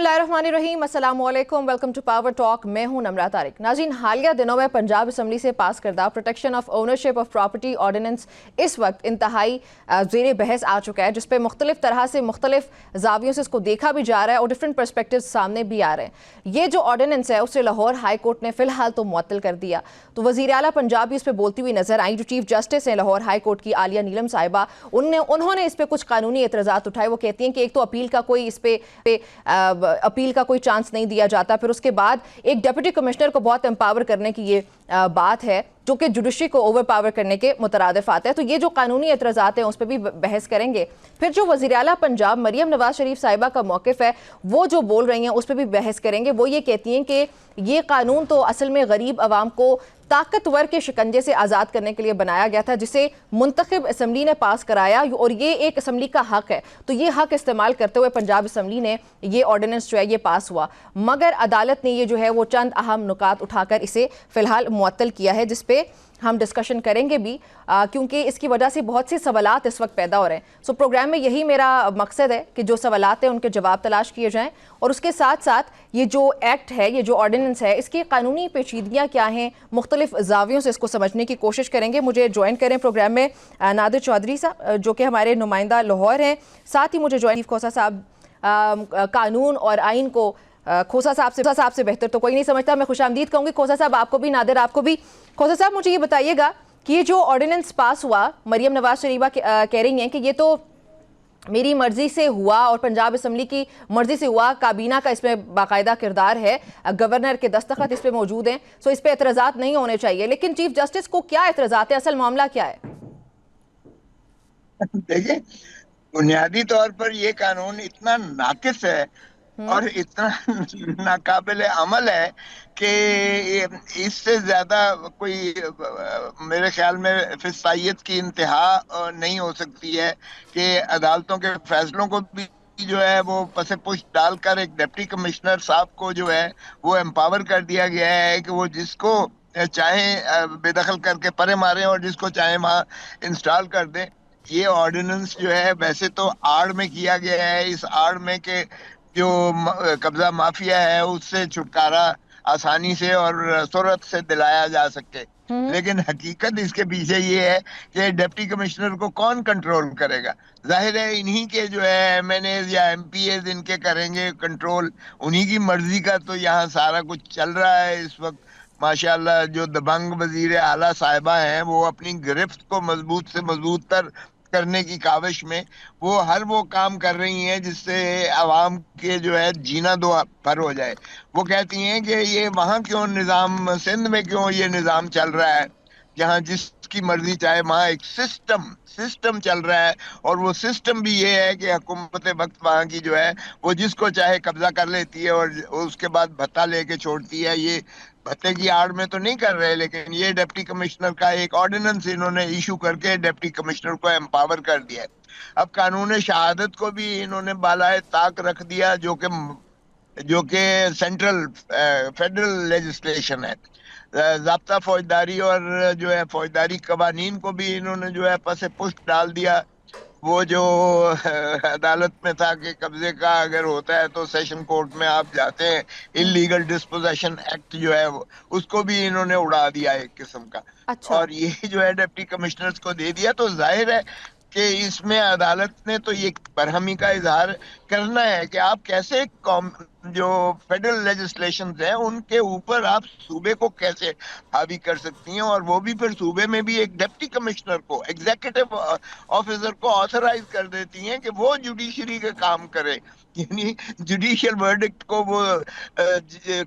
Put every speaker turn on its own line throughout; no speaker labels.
बिस्मिल्लाहिर्रहमानिर्रहीम, अस्सलाम वालेकुम, वेलकम टू पावर टॉक। मैं हूं नमरा तारिक। नाज़रीन, हालिया दिनों में पंजाब असम्बली से पास करदा protection of ownership of property ordinance इस वक्त इंतहाई ज़ेर बहस आ चुका है, जिस पर मुख्तलिफ तरह से मुख्तलिफ जावियों से इसको देखा भी जा रहा है और डिफरेंट परस्पेक्टिव सामने भी आ रहे हैं। ये जो ऑर्डिनेंस है उसे लाहौर हाई कोर्ट ने फ़िलहाल तो मुअत्तल कर दिया। तो वज़ीर आला पंजाब भी इस पर बोलती हुई नजर आई। जो चीफ जस्टिस हैं लाहौर हाई कोर्ट की आलिया नीलम साहिबा, उन्होंने इस पर कुछ कानूनी एतराज़ात उठाए। वो कहती हैं कि एक तो अपील का कोई इस पर अपील का कोई चांस नहीं दिया जाता। फिर उसके बाद एक डिप्टी कमिश्नर को बहुत एम्पावर करने की ये बात है, जो कि जुडिशरी को ओवर पावर करने के मुतरादिफ आता है। तो ये जो कानूनी एतराज़ात हैं उस पर भी बहस करेंगे। फिर जो वज़ीर आला पंजाब मरियम नवाज शरीफ साहिबा का मौक़िफ़ है, वो जो बोल रही हैं उस पर भी बहस करेंगे। वो ये कहती हैं कि ये कानून तो असल में गरीब आवाम को ताकतवर के शिकंजे से आज़ाद करने के लिए बनाया गया था, जिसे मुंतखब असम्बली ने पास कराया और ये एक असम्बली का हक है। तो ये हक इस्तेमाल करते हुए पंजाब असम्बली ने ये ऑर्डिनेंस जो है ये पास हुआ, मगर अदालत ने ये जो है वो चंद अहम नुकात उठाकर इसे फ़िलहाल मुअत्तल किया है, जिस पे हम डिस्कशन करेंगे भी, क्योंकि इसकी वजह से बहुत से सवालात इस वक्त पैदा हो रहे हैं। सो प्रोग्राम में यही मेरा मकसद है कि जो सवालात हैं उनके जवाब तलाश किए जाएं, और उसके साथ साथ ये जो एक्ट है, ये जो ऑर्डिनेंस है, इसकी कानूनी पेचीदगियाँ क्या हैं, मुख्तलिफ जावियों से इसको समझने की कोशिश करेंगे। मुझे ज्वाइन करें प्रोग्राम में नादिर चौधरी साहब, जो कि हमारे नुमाइंदा लाहौर हैं। साथ ही मुझे ज्वाइन खोसा साहब, कानून और आइन को खोसा साहब से बेहतर तो कोई नहीं समझता। मैं खुशामदीद कहूँगी खोसा साहब आपको भी, नादिर आपको भी। खोसा साहब, मुझे ये बताइएगा कि ये जो ऑर्डिनेंस पास हुआ, मरियम नवाज शरीफा कह रही हैं कि ये तो मेरी मर्जी से हुआ और पंजाब असम्बली की मर्जी से हुआ, काबीना का इसमें बाकायदा किरदार है, गवर्नर के दस्तखत इस पर मौजूद हैं, सो इस पर एतराज़ात नहीं होने चाहिए। लेकिन चीफ जस्टिस को क्या एतराज़ात है, असल मामला क्या है?
देखिए, बुनियादी तौर पर ये कानून इतना नाकिस है और इतना नाकाबिल अमल है कि इससे ज्यादा कोई मेरे ख्याल में फिसाइयत की इंतहा नहीं हो सकती है कि अदालतों के फैसलों को भी जो है वो पसे पुष्ट डालकर एक डिप्टी कमिश्नर साहब को जो है वो एम्पावर कर दिया गया है कि वो जिसको चाहे बेदखल करके परे मारे और जिसको चाहे वहां इंस्टॉल कर दें। ये ऑर्डिनेंस जो है वैसे तो आड़ में किया गया है, इस आड़ में के जो कब्जा माफिया है उससे छुटकारा आसानी से और सूरत से दिलाया जा सके, लेकिन हकीकत इसके पीछे ये है कि डिप्टी कमिश्नर को कौन कंट्रोल करेगा। जाहिर है इन्हीं के जो है एमएनएज या एमपीएज इनके करेंगे कंट्रोल, उन्हीं की मर्जी का तो यहाँ सारा कुछ चल रहा है इस वक्त। माशाल्लाह जो दबंग वजीर आला साहिबा हैं वो अपनी गिरफ्त को मजबूत से मजबूत तर करने की काविश में वो काम कर रही हैं जिससे आवाम के जो है जीना दो पर हो जाए। वो कहती हैं कि ये वहां क्यों निजाम, सिंध में क्यों ये निजाम चल रहा है जहां जिसकी मर्जी चाहे, वहां एक सिस्टम चल रहा है, और वो सिस्टम भी ये है कि हुकूमत वक्त वहां की जो है वो जिसको चाहे कब्जा कर लेती है और उसके बाद भत्ता लेके छोड़ती है। ये भत्ते की आड़ में तो नहीं कर रहे, लेकिन ये डिप्टी कमिश्नर का एक ऑर्डिनेंस इन्होंने इशू करके डिप्टी कमिश्नर को एम्पावर कर दिया है। अब कानून शहादत को भी इन्होंने बालाए ताक रख दिया, जो कि सेंट्रल फेडरल लेजिस्लेशन है। ज़ाब्ता फौजदारी और जो है फौजदारी कवानीन को भी इन्होंने जो है पसे पुष्ट डाल दिया। वो जो अदालत में था कि कब्जे का अगर होता है तो सेशन कोर्ट में आप जाते हैं, इलीगल डिस्पोजेशन एक्ट जो है वो उसको भी इन्होंने उड़ा दिया एक किस्म का।
अच्छा।
और ये जो है डिप्टी कमिश्नर्स को दे दिया, तो जाहिर है कि इसमें अदालत ने तो ये बरहमी का इजहार करना है कि आप कैसे जो फेडरल लेजिस्लेशन है उनके ऊपर आप सूबे को कैसे हावी कर सकती हैं, और वो भी फिर सूबे में भी एक डिप्टी कमिश्नर को, एग्जीक्यूटिव ऑफिसर को ऑथराइज कर देती हैं कि वो जुडिशरी का काम करे, यानी जुडिशियल वर्डिक्ट को वो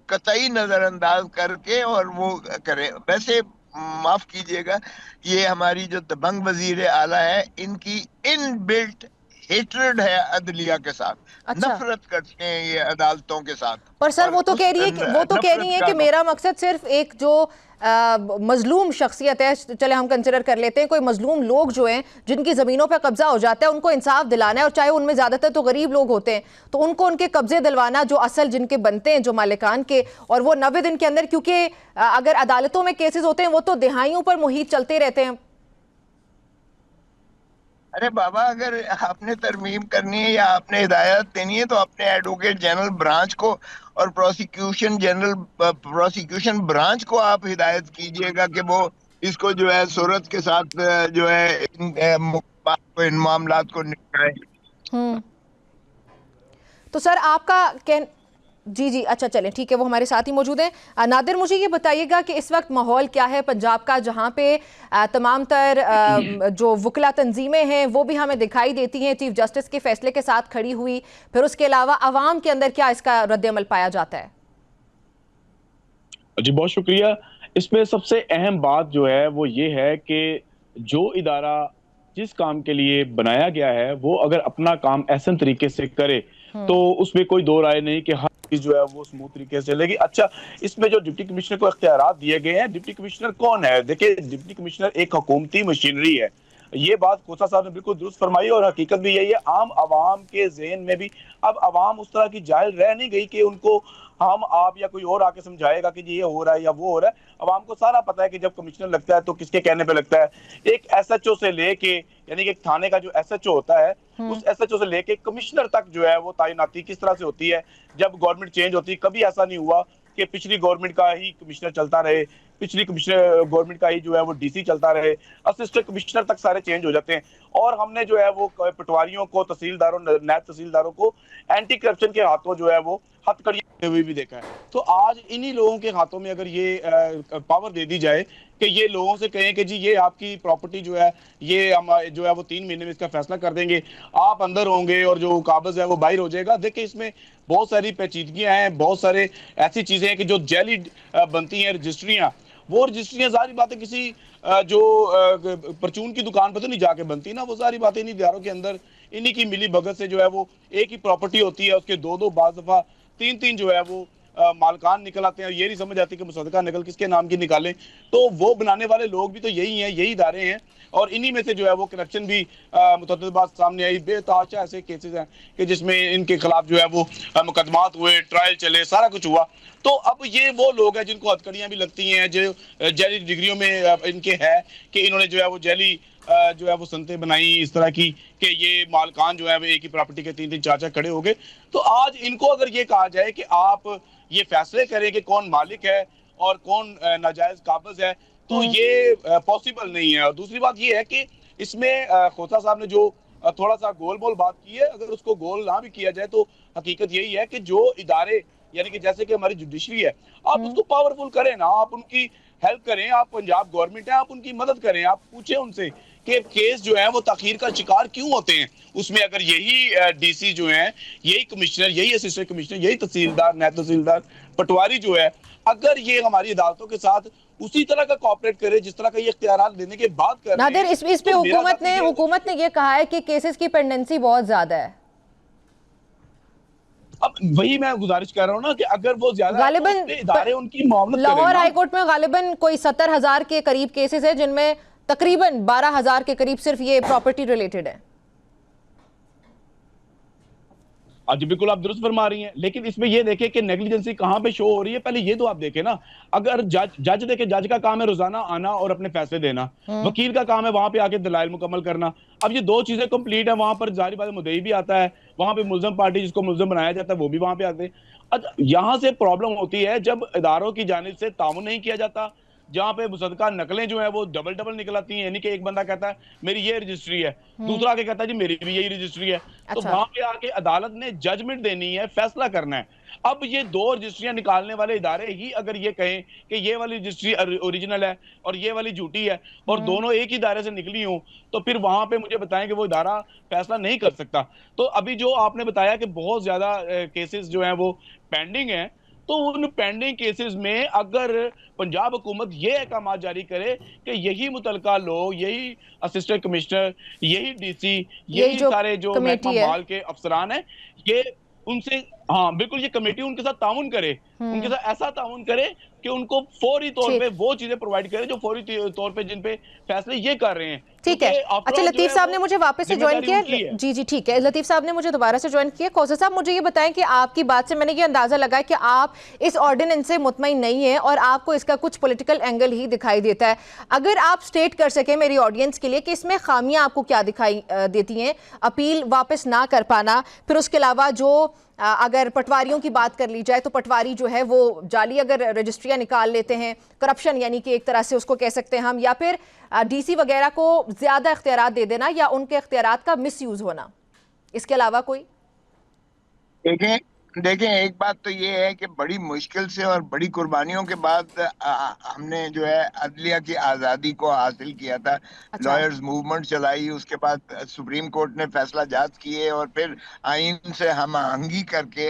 कतई नजरअंदाज करके और वो करे। वैसे माफ कीजिएगा, ये हमारी जो दबंग वजीर आला है इनकी इनबिल्ट हेट्रेड है अदलिया के साथ,
अच्छा।
नफरत करते हैं ये अदालतों के साथ।
पर सर
और
वो तो
उस
कह रही है कि
नफरत का
मेरा मकसद सिर्फ एक जो मजलूम शख्सियत है, चले हम कंसिडर कर लेते हैं, कोई मजलूम लोग जो हैं जिनकी ज़मीनों पर कब्जा हो जाता है उनको इंसाफ दिलाना है, और चाहे उनमें ज़्यादातर तो गरीब लोग होते हैं, तो उनको उनके कब्जे दिलवाना जो असल जिनके बनते हैं, जो मालिकान के, और वो 90 दिन के अंदर, क्योंकि अगर अदालतों में केसेस होते हैं वो तो दिहाइयों पर मुहित चलते रहते हैं।
अरे बाबा, अगर आपने तरमीम करनी है या आपने हिदायत देनी है तो अपने एडवोकेट जनरल ब्रांच को और प्रोसिक्यूशन ब्रांच को आप हिदायत कीजिएगा कि वो इसको जो है सूरत के साथ जो है इन मामलात को निपटाए।
हम्म। तो सर आपका कह जी जी, अच्छा चलें ठीक है, वो हमारे साथ ही मौजूद हैं। नादिर, मुझे ये बताइएगा कि इस वक्त माहौल क्या है पंजाब का, जहाँ पे तमाम तर जो वकला तंजीमें हैं वो भी हमें दिखाई देती हैं चीफ जस्टिस के फैसले के साथ खड़ी हुई, फिर उसके अलावा अवाम के अंदर क्या इसका रद्द-ए-अमल पाया जाता है?
जी बहुत शुक्रिया। इसमें सबसे अहम बात जो है वो ये है कि जो इदारा जिस काम के लिए बनाया गया है वो अगर अपना काम ऐसे तरीके से करे तो उसमें कोई दो राय नहीं कि हर चीज जो है वो स्मूथ तरीके से चलेगी। अच्छा, इसमें जो डिप्टी कमिश्नर को इख्तियारात दिए गए हैं, डिप्टी कमिश्नर कौन है? देखिए, डिप्टी कमिश्नर एक हुकूमती मशीनरी है। ये बात खोसा साहब ने बिल्कुल दुरुस्त फरमाई और हकीकत भी यही है। आम आवाम के ज़हन में भी अब आवाम उस तरह की जाहिल रह नहीं गई कि उनको हम आप या कोई और आके समझाएगा कि ये हो रहा है या वो हो रहा है। आवाम को सारा पता है कि जब कमिश्नर लगता है तो किसके कहने पे लगता है। एक एसएचओ से लेके, यानी कि एक थाने का जो एसएचओ होता है, उस एसएचओ से लेके कमिश्नर तक जो है वो तैनाती किस तरह से होती है। जब गवर्नमेंट चेंज होती है, कभी ऐसा नहीं हुआ कि पिछली गवर्नमेंट का ही कमिश्नर चलता रहे, पिछली कमिश्नर गवर्नमेंट का ही जो है वो डीसी चलता रहे, असिस्टेंट कमिश्नर तक सारे चेंज हो जाते हैं। और हमने जो है वो पटवारियों को, तहसीलदारों, नायब तहसीलदारों को एंटी करप्शन के हाथों जो है वो हथकड़ियां हुई भी देखा है। तो आज इन्हीं लोगों के हाथों में अगर ये पावर दे दी जाए कि ये लोगों से कहें कि जी ये आपकी प्रॉपर्टी जो है ये हम जो है वो 3 महीने में इसका फैसला कर देंगे, आप अंदर होंगे और जो कागज है वो बाहर हो जाएगा। देखिए, इसमें बहुत सारी पेचीदगियां हैं, बहुत सारे ऐसी चीजें हैं कि जो जैली बनती हैं रजिस्ट्रियां, वो रजिस्ट्रियां सारी बातें किसी जो परचून की दुकान पर तो नहीं जाके बनती ना, वो सारी बातें इन्हीं इदारों के अंदर इन्हीं की मिली भगत से जो है वो एक ही प्रॉपर्टी होती है, उसके दो दो बाज दफा तीन तीन जो है वो मालकान निकल आते हैं। ये नहीं समझ आती कि मुसद्दका नकल किसके नाम की निकालें। तो वो बनाने वाले लोग भी तो यही हैं, यही इदारे हैं, और इन्हीं में से जो है वो करप्शन भी मुतअद्दिद बात सामने आई। बेतहाशा ऐसे केसेस हैं कि जिसमें इनके खिलाफ जो है वो मुकदमात हुए, ट्रायल चले, सारा कुछ हुआ। तो अब ये वो लोग हैं जिनको हथकड़ियां भी लगती हैं, जो जैली डिग्रियों में इनके है कि इन्होंने जो है वो जैली जो है वो संते बनाई इस तरह की कि ये मालकान जो है वो एक ही प्रॉपर्टी के 3-3 4-4 खड़े हो गए। तो आज इनको अगर ये कहा जाए कि आप ये फैसले करें कि कौन मालिक है और कौन नाजायज काबिज है, तो ये पॉसिबल नहीं है। और दूसरी बात ये है कि इसमें खोसा साहब ने जो थोड़ा सा गोल मोल बात की है, अगर उसको गोल ना भी किया जाए तो हकीकत यही है कि जो इदारे, यानी कि जैसे कि हमारी जुडिशरी है, आप उसको पावरफुल करें ना, आप उनकी हेल्प करें। आप पंजाब गवर्नमेंट है, आप उनकी मदद करें, आप पूछें उनसे कि केस जो है वो ताखीर का शिकार क्यों होते हैं। उसमें अगर यही डीसी जो है, यही कमिश्नर, यही असिस्टेंट कमिश्नर, यही तहसीलदार, नायब तहसीलदार, पटवारी जो है, अगर ये हमारी अदालतों के साथ उसी तरह का कॉपरेट करे जिस तरह का ये इख्तियारात देने के बाद कर रहे हैं।
नादिर, इस पे
तो मेरा
हुकूमत ने ये कहा है कि केसेस की पेंडेंसी बहुत ज्यादा है।
अब वही मैं गुजारिश कर रहा हूँ ना कि अगर वो ज्यादा
गालिबन
तो इदारे उनकी मामलत करें
लाहौर
ना।
हाईकोर्ट में गालिबन कोई 70,000 के करीब केसेस है, जिनमें तकरीबन 12,000 के करीब सिर्फ ये प्रॉपर्टी रिलेटेड है।
जी बिल्कुल आप दुरुस्त फरमा रही हैं, लेकिन इसमें ये देखें कि नेग्लिजेंसी कहाँ पे शो हो रही है। पहले ये तो आप देखें ना, अगर जज देखे, जज का काम है रोजाना आना और अपने फैसले देना, वकील का काम है वहां पे आके दलाइल मुकम्मल करना। अब ये दो चीजें कंप्लीट है, वहां पर जारी बात मुद्दई भी आता है, वहां पे मुल्जम पार्टी जिसको मुल्जम बनाया जाता है वो भी वहां पे आते हैं। यहाँ से प्रॉब्लम होती है जब इदारों की जानिब से ताउन नहीं किया जाता, जहां पे मुसद्दका नकलें जो है वो डबल डबल निकल आती हैं। यानी कि एक बंदा कहता है मेरी ये रजिस्ट्री है, दूसरा आके कहता है जी मेरी भी यही रजिस्ट्री है। तो
अच्छा।
वहां पे आके अदालत ने जजमेंट देनी है, फैसला करना है। अब ये दो रजिस्ट्रियां निकालने वाले इदारे ही अगर ये कहें कि ये वाली रजिस्ट्री ओरिजिनल है और ये वाली झूठी है और दोनों एक ही इदारे से निकली हो, तो फिर वहां पे मुझे बताएं कि वो इदारा फैसला नहीं कर सकता। तो अभी जो आपने बताया कि बहुत ज्यादा केसेस जो हैं वो पेंडिंग हैं, तो उन पेंडिंग केसेस में अगर पंजाब हुकूमत ये अहकाम जारी करे कि यही मुतलका लोग, यही असिस्टेंट कमिश्नर, यही डीसी, यही
जो
सारे जो
कमेटी
महकमा
है,
माल के अफसरान हैं, ये उनसे हाँ बिल्कुल, ये कमेटी उनके साथ ताउन करे, उनके साथ ऐसा ताउन करे कि उनको फौरी तौर
ठीक
पे वो चीजें प्रोवाइड करे जो फौरी तौर पे जिन पे फैसले ये कर रहे हैं,
ठीक है।
क्योंकि आफ्टर
अच्छा,
ऑल जो
लतीफ
है
साहब
वो
ने मुझे वापस से ज्वाइन
जिम्मेदारी
किया
उनकी है।
जी जी ठीक है, लतीफ साहब ने मुझे दोबारा से ज्वाइन किया। खौसा साहब, मुझे ये बताएं कि आपकी बात से मैंने ये अंदाजा लगाया कि आप इस ऑर्डिनेंस से मुतमईन नहीं है और आपको इसका कुछ पॉलिटिकल एंगल ही दिखाई देता है। अगर आप स्टेट कर सके मेरी ऑडियंस के लिए कि इसमें खामियां आपको क्या दिखाई देती हैं, अपील वापस ना कर पाना, फिर उसके अलावा जो अगर पटवारियों की बात कर ली जाए तो पटवारी जो है वो जाली अगर रजिस्ट्रियां निकाल लेते हैं, करप्शन यानी कि एक तरह से उसको कह सकते हैं हम, या फिर डीसी वगैरह को ज्यादा इख्तियारात दे देना या उनके इख्तियारात का मिसयूज होना, इसके अलावा कोई?
देखें देखें, एक बात तो ये है कि बड़ी मुश्किल से और बड़ी कुर्बानियों के बाद हमने जो है अदलिया की आज़ादी को हासिल किया था।
अच्छा।
लॉयर्स मूवमेंट चलाई, उसके बाद सुप्रीम कोर्ट ने फैसला जाज किए और फिर आइन से हम आहंगी करके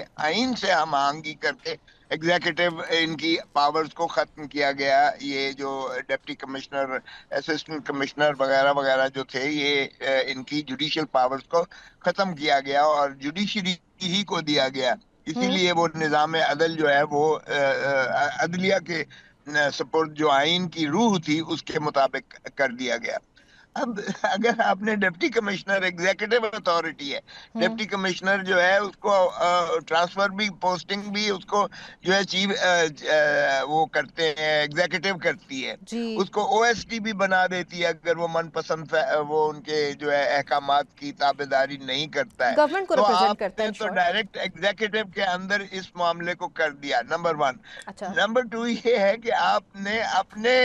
एग्जीक्यूटिव इनकी पावर्स को खत्म किया गया। ये जो डिप्टी कमिश्नर, असिस्टेंट कमिश्नर वगैरह वगैरह जो थे, ये इनकी जुडिशियल पावर्स को खत्म किया गया और जुडिशरी ही को दिया गया।
हम्म।
इसीलिए वो निज़ाम अदल जो है वो अदलिया के सपोर्ट जो आइन की रूह थी उसके मुताबिक कर दिया गया। अब अगर आपने डिप्टी कमिश्नर एग्जीक्यूटिव अथॉरिटी है,
हम्म।
डिप्टी कमिश्नर जो है उसको ट्रांसफर भी, पोस्टिंग भी उसको जो है चीफ वो करते हैं, एग्जीक्यूटिव करती है।
जी।
उसको ओएसडी भी बना देती है अगर वो मनपसंद वो उनके जो है अहकामात की ताबेदारी नहीं करता है।
गवर्नमेंट को
तो
रिप्रेजेंट करता है
आपने
इन
तो
शॉर्ट।
डायरेक्ट एग्जीक्यूटिव के अंदर इस मामले को कर दिया, नंबर वन।
अच्छा।
नंबर टू ये है कि आपने अपने,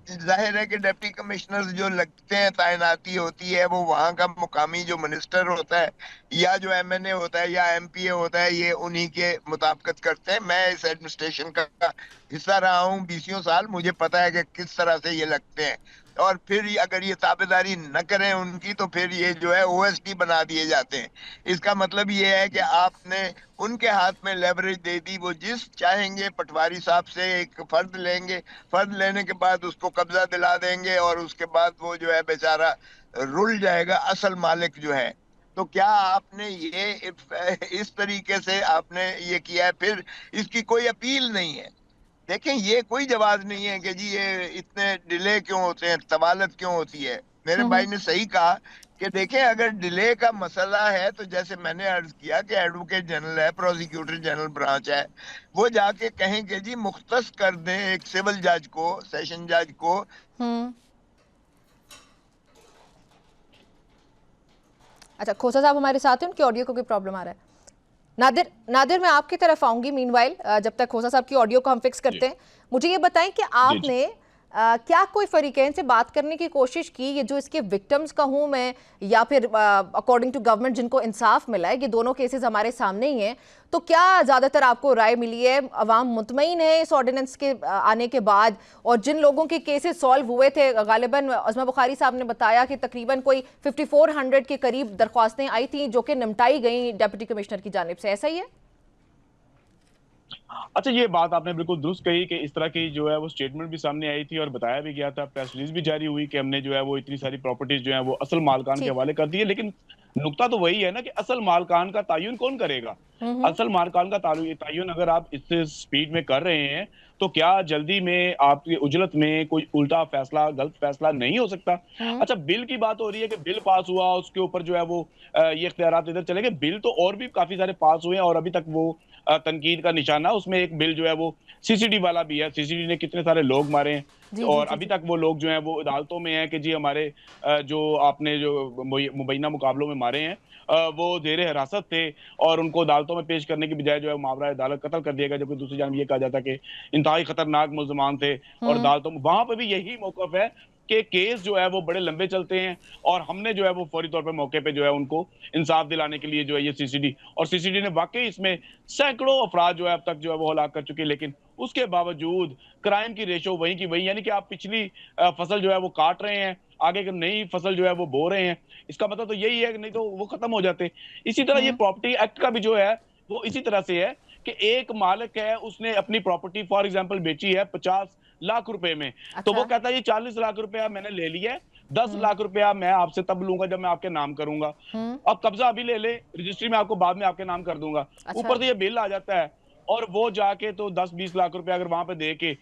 जाहिर है कि डिप्टी कमिश्नर जो लगते हैं, तैनाती होती है, वो वहां का मुकामी जो मिनिस्टर होता है या जो एमएनए होता है या एमपीए होता है, ये उन्हीं के मुताबिकत करते हैं। मैं इस एडमिनिस्ट्रेशन का हिस्सा रहा हूँ 20 साल, मुझे पता है कि किस तरह से ये लगते हैं। और फिर अगर ये ताबेदारी न करें उनकी तो फिर ये जो है ओएसडी बना दिए जाते हैं। इसका मतलब ये है कि आपने उनके हाथ में लेवरेज दे दी, वो जिस चाहेंगे पटवारी साहब से एक फर्द लेंगे, फर्द लेने के बाद उसको कब्जा दिला देंगे और उसके बाद वो जो है बेचारा रुल जाएगा, असल मालिक जो है। तो क्या आपने ये इस तरीके से आपने ये किया है, फिर इसकी कोई अपील नहीं है। देखें, ये कोई जवाब नहीं है कि जी ये इतने डिले क्यों होते हैं, तवालत क्यों होती है। मेरे भाई ने सही कहा कि देखें, अगर डिले का मसला है तो जैसे मैंने अर्ज किया कि एडवोकेट जनरल है, प्रोसिक्यूटर जनरल ब्रांच है, वो जाके कहें कि जी मुख्तस कर दें एक सिविल जज को, सेशन जज को।
हम्म। अच्छा, खोसा साहब हमारे साथ हैं, उनकी ऑडियो को कोई प्रॉब्लम आ रहा है? नादिर, नादिर मैं आपकी तरफ आऊंगी मीनवाइल, जब तक खोसा साहब की ऑडियो को हम फिक्स करते हैं। मुझे ये बताएं कि
जी।
आपने क्या कोई फरीकैन से बात करने की कोशिश की, ये जो इसके विक्टिम्स का हूं मैं या फिर अकॉर्डिंग टू गवर्नमेंट जिनको इंसाफ मिला है, ये दोनों केसेस हमारे सामने ही हैं, तो क्या ज़्यादातर आपको राय मिली है, अवाम मुतमईन है इस ऑर्डिनेंस के आने के बाद? और जिन लोगों के केसेस सॉल्व हुए थे, गालिबन अज़मा बुखारी साहब ने बताया कि तकरीबन कोई 5400 के करीब दरख्वास्तें आई थी जो कि निपटाई गई डिप्टी कमिश्नर की जानिब से, ऐसा ही है?
अच्छा, ये बात आपने बिल्कुल दुरुस्त कही कि इस तरह की जो है वो स्टेटमेंट भी सामने आई थी और बताया भी गया था, प्रेस रिलीज भी जारी हुई कि हमने जो है वो इतनी सारी प्रॉपर्टीज जो है वो असल मालकान के
ठीक।
हवाले कर दी है। लेकिन नुकता तो वही है ना कि असल मालकान का तायुन कौन करेगा? असल मालकान का तायुन अगर आप इससे स्पीड में कर रहे हैं तो क्या जल्दी में आपकी उजलत में कोई उल्टा फैसला, गलत फैसला नहीं हो सकता? अच्छा, बिल की बात हो रही है कि बिल पास हुआ, उसके ऊपर जो है वो ये इख्तियारात इधर चले गए। बिल तो और भी काफी सारे पास हुए हैं और अभी तक वो तनकीद का निशाना, उसमें एक बिल जो है वो सीसीडी वाला भी है। सीसीडी ने कितने सारे लोग मारे हैं
जी जी
और
जी
अभी
जी।
तक वो लोग जो हैं वो अदालतों में हैं कि जी हमारे जो आपने जो मुबैना मुकाबलों में मारे हैं वो ज़ेरे हिरासत थे और उनको अदालतों में पेश करने की बजाय जो है मामला अदालत कत्ल कर दिया गया। जबकि दूसरी जानब ये कहा जाता है कि इंतहाई खतरनाक मुल्ज़मान थे और अदालतों में वहां पर भी यही मौक़िफ़ है कि केस जो है वो बड़े लंबे चलते हैं और हमने जो है वो फौरी तौर पर मौके पे जो है उनको इंसाफ दिलाने के लिए जो है ये सीसीडी, और सीसीडी ने वाकई इसमें सैकड़ों अफराद जो है अब तक जो है वो हलाक कर चुके हैं। लेकिन उसके बावजूद क्राइम की रेशो वही की वही, यानी कि आप पिछली फसल जो है वो काट रहे हैं, आगे की नई फसल जो है वो बो रहे हैं। इसका मतलब तो यही है कि नहीं तो वो खत्म हो जाते। इसी तरह ये प्रॉपर्टी एक्ट का भी जो है वो इसी तरह से है कि एक मालिक है, उसने अपनी प्रॉपर्टी फॉर एग्जांपल बेची है 50 लाख रुपए में, तो वो
अच्छा।
कहता है ये 40 लाख रुपया मैंने ले लिया है, 10 लाख रुपया मैं आपसे तब लूंगा जब मैं आपके नाम करूंगा। अब कब्जा अभी ले ले, रजिस्ट्री में आपको बाद में आपके नाम कर दूंगा।
अच्छा।
ऊपर से ये बिल आ जाता है, और वो जाके तो 10-20 लाख रुपया अगर वहां पे दे के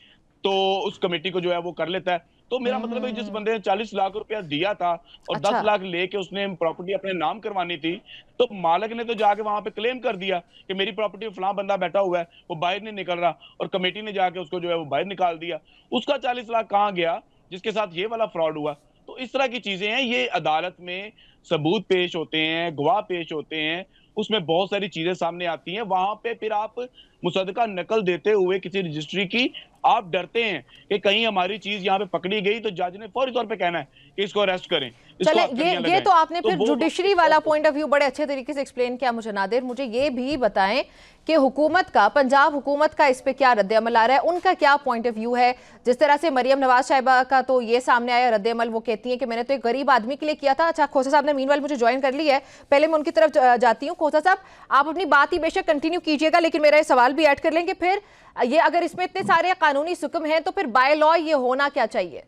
तो उस कमेटी को जो है वो कर लेता है। तो मेरा मतलब है जिस बंदे ने 40 लाख रुपया दिया था और 10
अच्छा।
लाख लेके उसने प्रॉपर्टी अपने नाम करवानी थी, तो मालिक ने तो जाके वहां पे क्लेम कर दिया कि मेरी प्रॉपर्टी में फलां बंदा बैठा हुआ है, वो बाहर नहीं निकल रहा, और कमेटी ने जाके उसको जो है वो बाहर निकाल दिया। उसका 40 लाख कहाँ गया जिसके साथ ये वाला फ्रॉड हुआ? तो इस तरह की चीजें हैं, ये अदालत में सबूत पेश होते हैं, गवाह पेश होते हैं, उसमें बहुत सारी चीजें सामने आती हैं। वहां पे फिर आप मुसद्दका नकल देते हुए किसी रजिस्ट्री की, आप डरते हैं कि कहीं हमारी चीज यहाँ पे पकड़ी गई तो जज ने फौरी तौर पे कहना है कि इसको अरेस्ट करें, इसको
चले,
हथकड़ियां
ये
लगाएं।
तो आपने फिर
वो
जुडिशरी वाला पॉइंट ऑफ व्यू बड़े अच्छे तरीके से एक्सप्लेन किया मुझे नादिर। मुझे ये भी बताएं कि हुकूमत का, पंजाब हुकूमत का इस पे क्या रद्द-ए-अमल आ रहा है, उनका क्या पॉइंट ऑफ व्यू है? जिस तरह से मरियम नवाज साहिबा का तो ये सामने आया रद्द-ए-अमल, वो कहती हैं कि मैंने तो एक गरीब आदमी के लिए किया था। अच्छा, खोसा साहब ने मीनवाइल मुझे ज्वाइन कर ली है, पहले मैं उनकी तरफ जाती हूँ। खोसा साहब, आप अपनी बात ही बेशक कंटिन्यू कीजिएगा, लेकिन मेरा ये सवाल भी ऐड कर लेंगे फिर। ये अगर इसमें इतने सारे कानूनी सुकम हैं तो फिर बाय लॉ ये होना क्या चाहिए?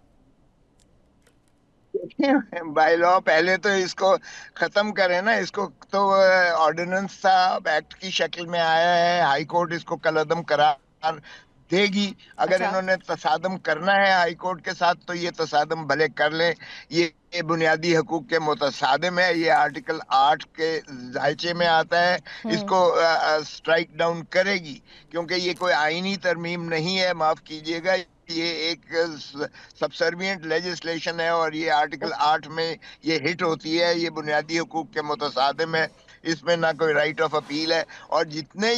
बाय लॉ पहले तो इसको खत्म करें ना, इसको तो ऑर्डिनेंस था, अब एक्ट की शक्ल में आया है, हाई कोर्ट इसको कलअदम करार देगी। अगर
अच्छा।
इन्होंने तसादम करना है हाई कोर्ट के साथ तो ये तसादम भले कर ले, ये बुनियादी हकूक के मुतसादिम है, ये आर्टिकल 8 के जायचे में आता है, इसको स्ट्राइक डाउन करेगी, क्योंकि ये कोई आईनी तरमीम नहीं है, माफ कीजिएगा, ये एक सबसर्विएंट लेजिस्लेशन है, और ये आर्टिकल 8 में ये हिट होती है, ये बुनियादी हकूक के मुतसादिम है, इसमें ना कोई राइट ऑफ अपील है। और जितने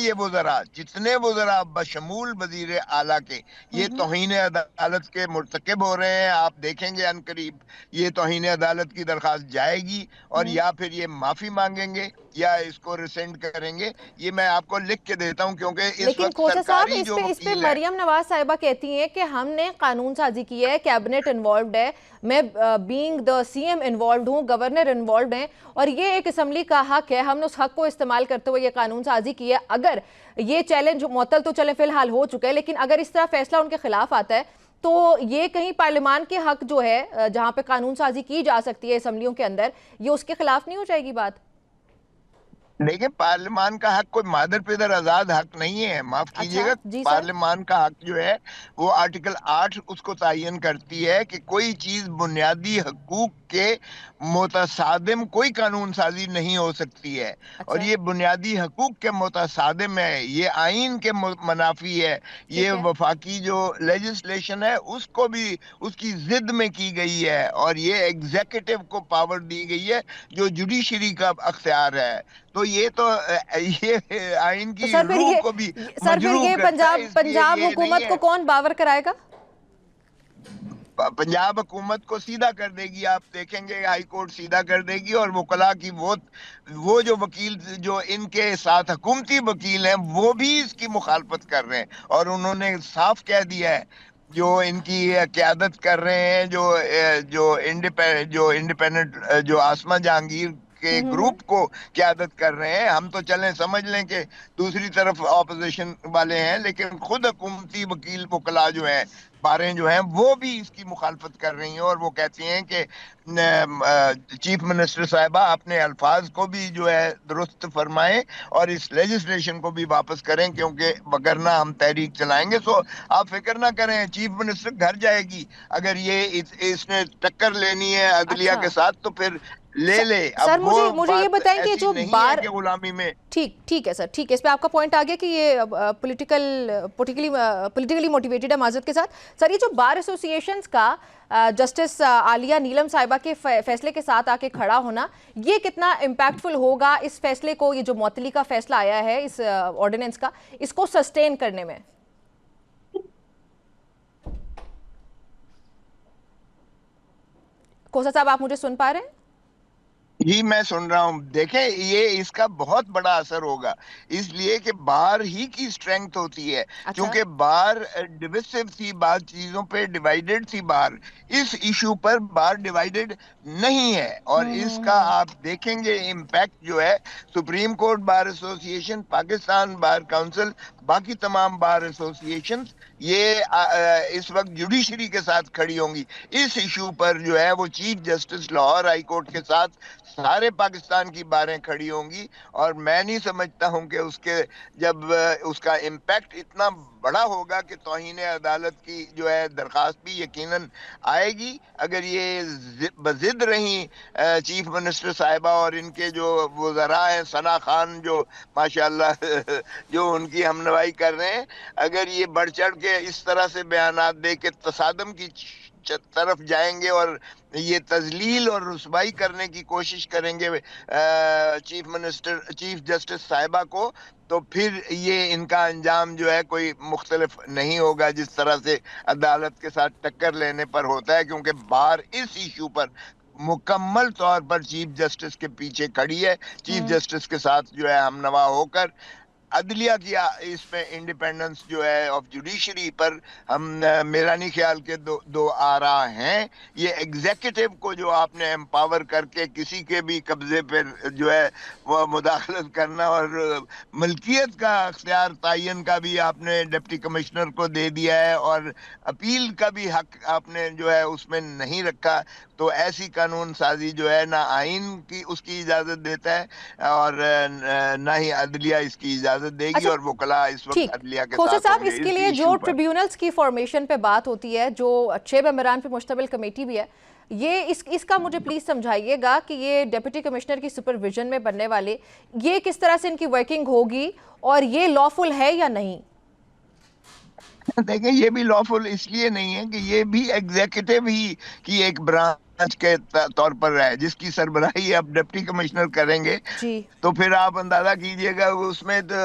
वज़रा बशमूल वजीर आला के ये तौहीन अदालत के मुर्तकिब हो रहे हैं, आप देखेंगे अनकरीब ये तौहीन अदालत की दरखास्त जाएगी, और या फिर ये माफी मांगेंगे या इसको रिसेंड करेंगे। ये मैं आपको लिख के देता हूं, क्योंकि इस
लेकिन
वक्त
खोसा साहब,
सरकारी जो
इस पे
वकील है,
मरियम नवाज साहिबा कहती हैं कि हमने कानून साजी की है, कैबिनेट इन्वॉल्व है, मैं बीइंग द सीएम इन्वॉल्व हूं, गवर्नर इन्वॉल्व हैं, और ये एक असम्बली का हक है, हमने उस हक को इस्तेमाल करते हुए ये कानून साजी की है। अगर ये चैलेंज मुअत्तल तो चले फिलहाल हो चुका है, लेकिन अगर इस तरह फैसला उनके खिलाफ आता है तो ये कहीं पार्लियामान के हक जो है जहां पे कानून साजी की जा सकती है असम्बलियों के अंदर, ये उसके खिलाफ नहीं हो जाएगी बात?
देखिए पार्लियामान का हक कोई मादर पिदर आजाद हक नहीं है, माफ कीजिएगा।
अच्छा जी सर।
पार्लियामान का हक जो है वो आर्टिकल 8 उसको तायन करती है कि कोई चीज बुनियादी हकूक के मुतसादिम कोई कानून साजी नहीं हो सकती है, और
अच्छा।
ये बुनियादी हकूक के मुतसादिम है, ये आइन के मनाफी है, ये
ठीक है।
वफाकी जो लेजिस्लेशन है उसको भी उसकी जिद में की गई है, और ये एग्जीक्यूटिव को पावर दी गई है जो जुडिशरी का अख्तियार है। तो ये तो ये आइन
तो
की
सर फिर
रूह को भी
सर फिर
मजरूह
ये
करता है, इसलिए
पंजाब
ये नहीं
हुकूमत को
है।
कौन बावर कराएगा?
पंजाब हुकूमत को सीधा कर देगी, आप देखेंगे हाई कोर्ट सीधा कर देगी, और वकला की वो जो वकील जो इनके साथ हुकूमती वकील हैं वो भी इसकी मुखालफत कर रहे हैं, और उन्होंने साफ कह दिया है जो इनकी क्यादत कर रहे हैं, जो इंडिपेंडेंट जो आसमा जहांगीर के ग्रुप को क्यादत कर रहे हैं, हम तो चलें समझ लें कि दूसरी तरफ ऑपोजिशन वाले हैं, लेकिन खुद हुकूमती वकील वकला जो हैं, बारें जो हैं, वो भी इसकी मुखालफत कर रही हैं, और वो कहती हैं कि चीफ मिनिस्टर साहिबा अपने अल्फाज को भी जो है दुरुस्त फरमाएं और इस लेजिस्लेशन को भी वापस करें, क्योंकि वगरना हम तहरीक चलाएंगे। सो आप फिक्र ना करें, चीफ मिनिस्टर घर जाएगी, अगर ये इसने टक्कर लेनी है अदलिया
अच्छा
के साथ तो फिर ले ले। अब
सर,
वो
मुझे ये
बात
बताएं कि
ऐसी
जो
नहीं है
बार
कि गुलामी में।
ठीक है सर, ठीक है, इस पे आपका पॉइंट आ गया कि ये पॉलिटिकली मोटिवेटेड है माजरत के साथ। सर, ये जो बार एसोसिएशंस का जस्टिस आलिया नीलम साहिबा के फैसले के साथ आके खड़ा होना, ये कितना इम्पैक्टफुल होगा इस फैसले को, ये जो मुअत्तली का फैसला आया है इस ऑर्डिनेंस का, इसको सस्टेन करने में? कोसा साहब, आप मुझे सुन पा रहे हैं?
जी मैं सुन रहा हूँ। देखें ये इसका बहुत बड़ा असर होगा, इसलिए कि बार ही की स्ट्रेंथ होती है,
अच्छा।
क्योंकि बार डिविसिव थी, बात चीजों पे डिवाइडेड थी, बार इस इशू पर बार डिवाइडेड नहीं है, और इसका आप देखेंगे इम्पैक्ट जो है, supreme court bar association, Pakistan bar council, बाकी तमाम बार एसोसिएशन ये इस वक्त जुडिशरी के साथ खड़ी होंगी। इस इशू पर जो है वो chief justice Lahore high court के साथ सारे पाकिस्तान की बारें खड़ी होंगी। और मैं नहीं समझता हूं कि उसके जब उसका इम्पैक्ट इतना बड़ा होगा कि तौहीन अदालत की जो है दरखास्त भी यकीनन आएगी। अगर ये बजिद रही चीफ मिनिस्टर साहिबा और इनके जो वज़रा हैं, सना खान जो माशाल्लाह जो उनकी हमनवाई कर रहे हैं, अगर ये बढ़ चढ़ के इस तरह से बयानात दे के तसादम की तरफ जाएंगे और ये तजलील और रुसवाई करने की कोशिश करेंगे चीफ जस्टिस साहिबा को, तो फिर ये इनका अंजाम जो है कोई मुख्तलिफ नहीं होगा जिस तरह से अदालत के साथ टक्कर लेने पर होता है। क्योंकि बार इस इशू पर मुकम्मल तौर पर चीफ जस्टिस के पीछे खड़ी है, चीफ जस्टिस के साथ जो है हमनवा होकर अदलिया की इसमें इंडिपेंडेंस जो है ऑफ जुडिशरी पर हम मेरा नहीं ख्याल के दो आरा हैं। ये एग्जीक्यूटिव को जो आपने एम्पावर करके किसी के भी कब्जे पर जो है वो मुदाखलत करना और मलकियत का अख्तियार तयन का भी आपने डिप्टी कमिश्नर को दे दिया है और अपील का भी हक आपने जो है उसमें नहीं रखा, तो ऐसी कानून साजी जो है ना आइन की उसकी इजाजत देता है और ना ही अदलिया इसकी इजाजत देगी।
अच्छा,
और वकला इस वक्त अदलिया के
खोसा
साथ
साहब,
होंगे
इसके
इस
लिए
इशू
जो
पर।
ट्रिब्यूनल्स की फॉर्मेशन पे बात होती है, जो 6 मेंबरान पे मुश्तमिल कमेटी भी है, ये इसका मुझे प्लीज समझाइएगा कि ये डिप्टी कमिश्नर की सुपरविजन में बनने वाले, ये किस तरह से इनकी वर्किंग होगी और ये लॉफुल है या नहीं?
देखिए, ये भी लॉफुल इसलिए नहीं है कि ये भी एग्जीक्यूटिव ही की एक ब्रांच के तौर पर है जिसकी सरबराही अब डिप्टी कमिश्नर करेंगे
जी।
तो फिर आप अंदाजा कीजिएगा उसमें तो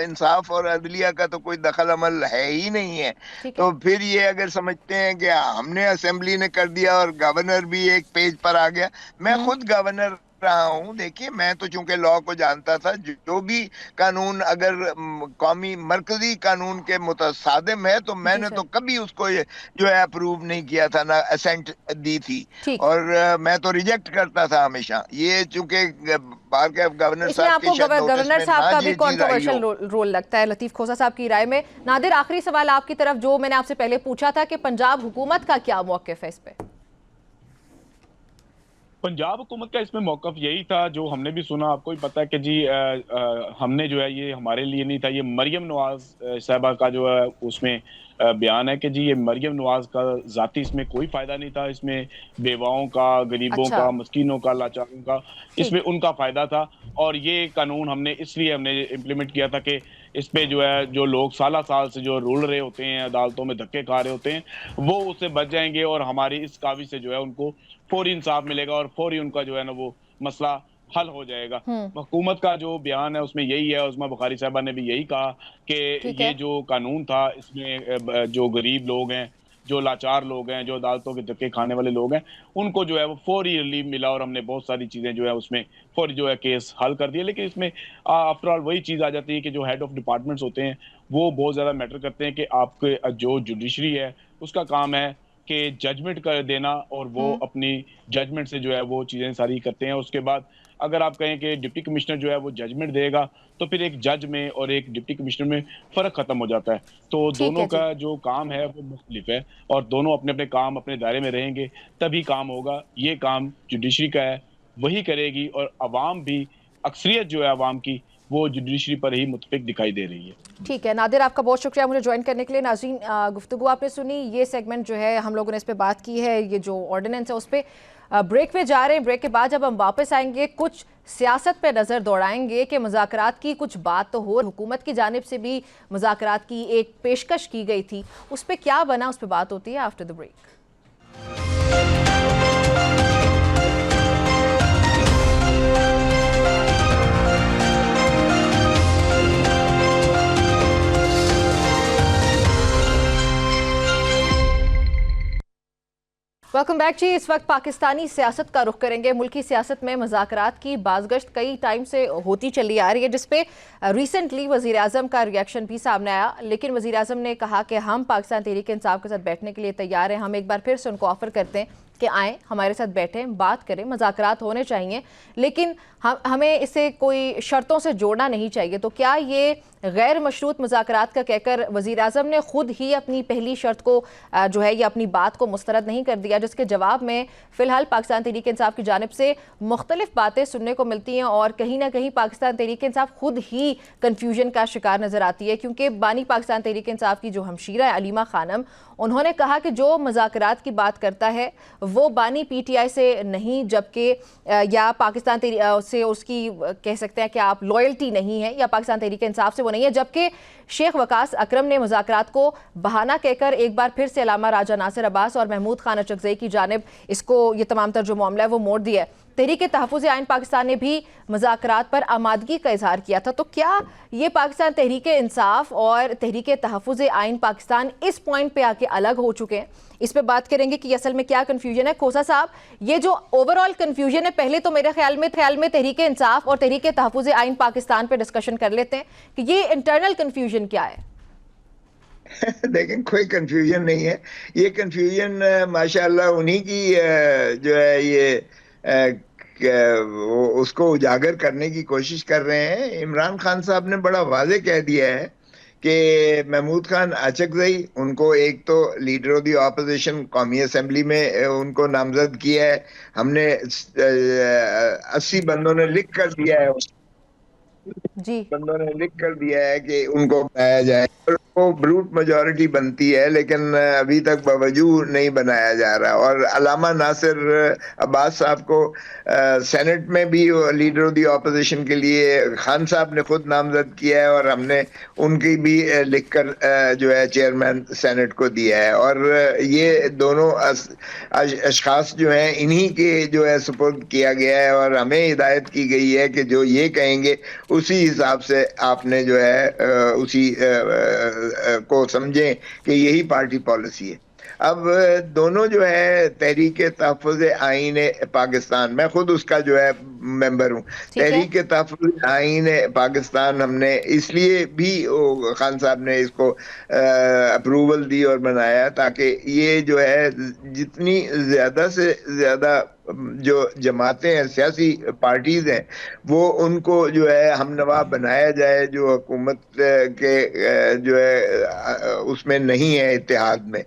इंसाफ और अदलिया का तो कोई दखल अमल है ही नहीं है। तो फिर ये अगर समझते हैं कि हमने असेंबली ने कर दिया और गवर्नर भी एक पेज पर आ गया, मैं खुद गवर्नर रहा हूं। देखिए, मैं तो चूंकि लॉ को जानता था, जो भी कानून अगर कौमी मरकजी कानून के मुतसादिम है तो मैंने तो कभी उसको जो है अप्रूव नहीं किया था, ना असेंट दी थी और मैं तो रिजेक्ट करता था हमेशा। ये चूंकि बाहर के गवर्नर साहब के
गवर्नर साहब का भी कंट्रोवर्शियल रोल लगता है लतीफ खोसा साहब की राय में। नादिर, आखिरी सवाल आपकी तरफ, जो मैंने आपसे पहले पूछा था कि पंजाब हुकूमत का क्या मौक़िफ़ है इस पे?
पंजाब हुकूमत का इसमें मौक़िफ़ यही था जो हमने भी सुना, आपको भी पता है कि जी हमने जो है ये हमारे लिए नहीं था, ये मरियम नवाज साहबा का जो है उसमें बयान है कि जी ये मरियम नवाज का ज़ाती इसमें कोई फ़ायदा नहीं था, इसमें बेवाओं का, गरीबों का, मस्कीनों का, लाचारों का, इसमें उनका फ़ायदा था। और ये कानून हमने इम्प्लीमेंट किया था कि इस पे जो है जो लोग साल से जो रुल रहे होते हैं, अदालतों में धक्के खा रहे होते हैं, वो उससे बच जाएंगे और हमारी इस काविश से जो है उनको फौरी इंसाफ मिलेगा और फौरी उनका जो है ना वो मसला हल हो जाएगा। हुकूमत का जो बयान है उसमें यही है, उस्मा बुखारी साहबा ने भी यही कहा कि ये जो कानून था इसमें जो गरीब लोग हैं, जो लाचार लोग हैं, जो अदालतों के धक्के खाने वाले लोग हैं, उनको जो है वो फौरी रिलीफ मिला और हमने बहुत सारी चीज़ें जो है उसमें फौरी जो है केस हल कर दिए। लेकिन इसमें आफ्टर ऑल वही चीज़ आ जाती है कि जो हेड ऑफ डिपार्टमेंट्स होते हैं वो बहुत ज़्यादा मैटर करते हैं कि आपके जो जुडिशरी है उसका काम है कि जजमेंट कर देना और वो अपनी जजमेंट से जो है वो चीज़ें सारी करते हैं। उसके बाद अगर आप कहें कि डिप्टी कमिश्नर जो है वो जजमेंट देगा तो फिर एक जज में और एक डिप्टी कमिश्नर में फ़र्क ख़त्म हो जाता है। तो दोनों का जो काम है वो मुख्तलिफ है और दोनों अपने अपने काम अपने दायरे में रहेंगे तभी काम होगा। ये काम जुडिशरी का है, वही करेगी और अवाम भी, अक्सरियत जो है अवाम की, वो जुडिशरी पर ही मुतफिक दिखाई दे रही है।
ठीक है नादिर, आपका बहुत शुक्रिया मुझे ज्वाइन करने के लिए। नाज़रीन, गुफ्तगू आपने सुनी, ये सेगमेंट जो है हम लोगों ने इस पे बात की है, ये जो ऑर्डिनेंस है उस पर ब्रेक पे जा रहे हैं। ब्रेक के बाद जब हम वापस आएंगे कुछ सियासत पे नज़र दौड़ाएंगे कि मुज़ाकरात की कुछ बात तो हो, हुकूमत की जानिब से भी मुज़ाकरात की एक पेशकश की गई थी, उस पर क्या बना, उस पर बात होती है after the break. Welcome back जी। इस वक्त पाकिस्तानी सियासत का रुख करेंगे। मुल्की सियासत में मुज़ाकरात की बाज़गश्त कई टाइम से होती चली आ रही है, जिसपे रिसेंटली वज़ीर आज़म का रिएक्शन भी सामने आया। लेकिन वज़ीर आज़म ने कहा कि हम पाकिस्तान तहरीक इंसाफ के साथ बैठने के लिए तैयार हैं। हम एक बार फिर से उनको ऑफ़र करते हैं कि आएँ, हमारे साथ बैठें, बात करें, मुज़ाकरात होने चाहिए, लेकिन हमें इसे कोई शर्तों से जोड़ना नहीं चाहिए। तो क्या ये गैर मशरूत मुज़ाकरात का कहकर वज़ीर आज़म ने खुद ही अपनी पहली शर्त को जो है ये अपनी बात को मुस्तरद नहीं कर दिया, जिसके जवाब में फ़िलहाल पाकिस्तान तहरीक इंसाफ की जानिब से मुख्तलिफ बातें सुनने को मिलती हैं और कहीं ना कहीं पाकिस्तान तहरीक इंसाफ खुद ही कन्फ्यूजन का शिकार नज़र आती है। क्योंकि बानी पाकिस्तान तहरीक इंसाफ की जो हमशीरा है अलीमा खानम, उन्होंने कहा कि जो मुज़ाकरात की बात करता है वो बानी पीटीआई से नहीं, जबकि या पाकिस्तान से उसकी कह सकते हैं कि आप लॉयल्टी नहीं है या पाकिस्तान तहरीक इंसाफ से वो नहीं है, जबकि शेख वकास अकरम ने मुज़ाकरात को बहाना कहकर एक बार फिर से अल्लामा राजा नासिर अब्बास और महमूद खान अचकज़ई की जानिब इसको ये तमाम तर जो मामला है वो मोड़ दिया है। तहरीक तहफ़्फ़ुज़ आइन पाकिस्तान ने भी मुज़ाकरात पर आमादगी का इजहार किया था। तो क्या ये पाकिस्तान तहरीक इंसाफ और तहरीक तहफ़्फ़ुज़ आइन पाकिस्तान इस पॉइंट पे आके अलग हो चुके हैं? इस पे बात करेंगे कि असल में क्या कन्फ्यूजन है। खोसा साहब, ये जो ओवरऑल कन्फ्यूजन है, पहले तो मेरे ख्याल में तहरीक इंसाफ और तहरीक तहफ़्फ़ुज़ आइन पाकिस्तान पे डिस्कशन कर लेते हैं कि ये इंटरनल कन्फ्यूजन क्या है।
देखें, कोई कंफ्यूजन नहीं है। ये कंफ्यूजन माशाल्लाह उन्हीं की जो है ये उसको उजागर करने की कोशिश कर रहे हैं। इमरान खान साहब ने बड़ा वाज़े कह दिया है कि महमूद खान अचकज़ई, उनको एक तो लीडर ऑफ द ऑपोजिशन कौमी असेंबली में उनको नामजद किया है। हमने 80 बंदों ने लिख कर दिया है,
जी,
बंदों ने लिख कर दिया है कि उनको बनाया जाए। और वो ब्रूट मेजॉरिटी बनती है, लेकिन अभी तक बावजूद नहीं बनाया जा रहा। और अल्लामा नासिर अब्बास साहब को सेनेट में भी लीडर ऑफ द ऑपोजिशन के लिए खान साहब ने खुद नामजद किया है और हमने उनकी भी लिखकर जो है चेयरमैन सेनेट को दिया है। और ये दोनों अशखास जो हैं इन्हीं के जो है सुपुर्द किया गया है और हमें हिदायत की गई है कि जो ये कहेंगे उसी हिसाब से आपने जो है उसी को समझें कि यही पार्टी पॉलिसी है। अब दोनों जो है तहरीक तहफ़्फ़ुज़ आइन पाकिस्तान, मैं खुद उसका जो है मेंबर हूँ। तहरीक तहफ़्फ़ुज़ आइन पाकिस्तान हमने इसलिए भी खान साहब ने इसको अप्रूवल दी और बनाया ताकि ये जो है जितनी ज़्यादा से ज़्यादा जो जमातें हैं, सियासी पार्टीज हैं, वो उनको जो है हम नवाब बनाया जाए जो हुकूमत के जो है उसमें नहीं है, इत्तेहाद में।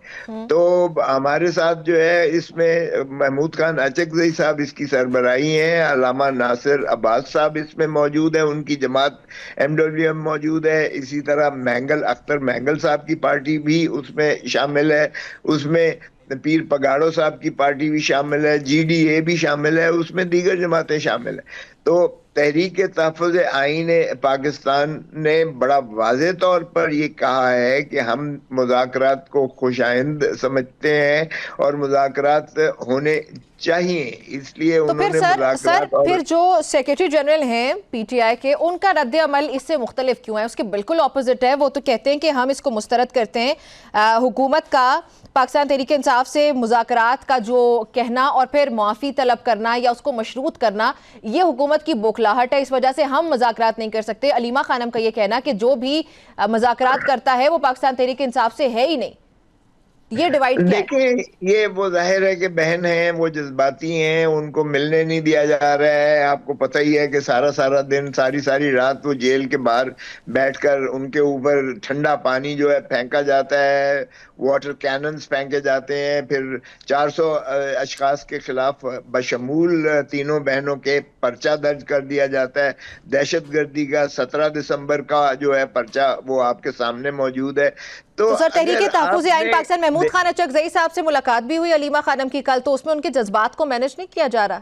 तो हमारे साथ जो है इसमें महमूद खान अचकज़ई साहब इसकी सरबराही हैं, अल्लामा नासिर अब्बास साहब इसमें मौजूद है, उनकी जमात MWM मौजूद है। इसी तरह मैंगल अख्तर मैंगल साहब की पार्टी भी उसमें शामिल है, उसमें पीर पगाड़ो साहब की पार्टी भी शामिल है, GDA भी शामिल है, उसमें दीगर जमातें शामिल है। तो तहरीक तहफ़्फ़ुज़ आइन पाकिस्तान ने बड़ा वाज़े तौर पर ये कहा है कि हम मुज़ाकरात को खुशाइंद समझते हैं और मुज़ाकरात होने चाहिए, इसलिए
तो फिर सर फिर जो सेक्रेटरी जनरल हैं PTI के, उनका रद्द अमल इससे मुख्तलिफ क्यों है? उसके बिल्कुल ऑपोजिट है। वो तो कहते हैं कि हम इसको मुस्तरद करते हैं हुकूमत का पाकिस्तान तहरीक इंसाफ से मुज़ाकरात का जो कहना और फिर मुआफ़ी तलब करना या उसको मशरूत करना, ये हुकूमत की बौखलाहट है, इस वजह से हम मुज़ाकरात नहीं कर सकते। अलीमा खानम का ये कहना कि जो भी मुज़ाकरात करता है वो पाकिस्तान तहरीक इंसाफ से है ही नहीं। ये डिवाइड क्या है?
देखिए, ये वो जाहिर है कि बहन हैं, वो जज्बाती हैं, उनको मिलने नहीं दिया जा रहा है। आपको पता ही है कि सारा सारा दिन, सारी सारी रात वो जेल के बाहर बैठकर उनके ऊपर ठंडा पानी जो है फेंका जाता है, वाटर कैनन्स फेंके जाते हैं, फिर 400 अशखास के खिलाफ बशमूल तीनों बहनों के पर्चा दर्ज कर दिया जाता है। दहशतगर्दी का 17 दिसंबर का जो है पर्चा वो आपके सामने मौजूद है।
तो सर, तहरीक तहफ़्फ़ुज़ आइन पाकिस्तान महमूद खान अचकज़ई साहब से मुलाकात भी हुई अलीमा खानम की कल, तो उसमें उनके जज्बात को मैनेज नहीं किया जा रहा?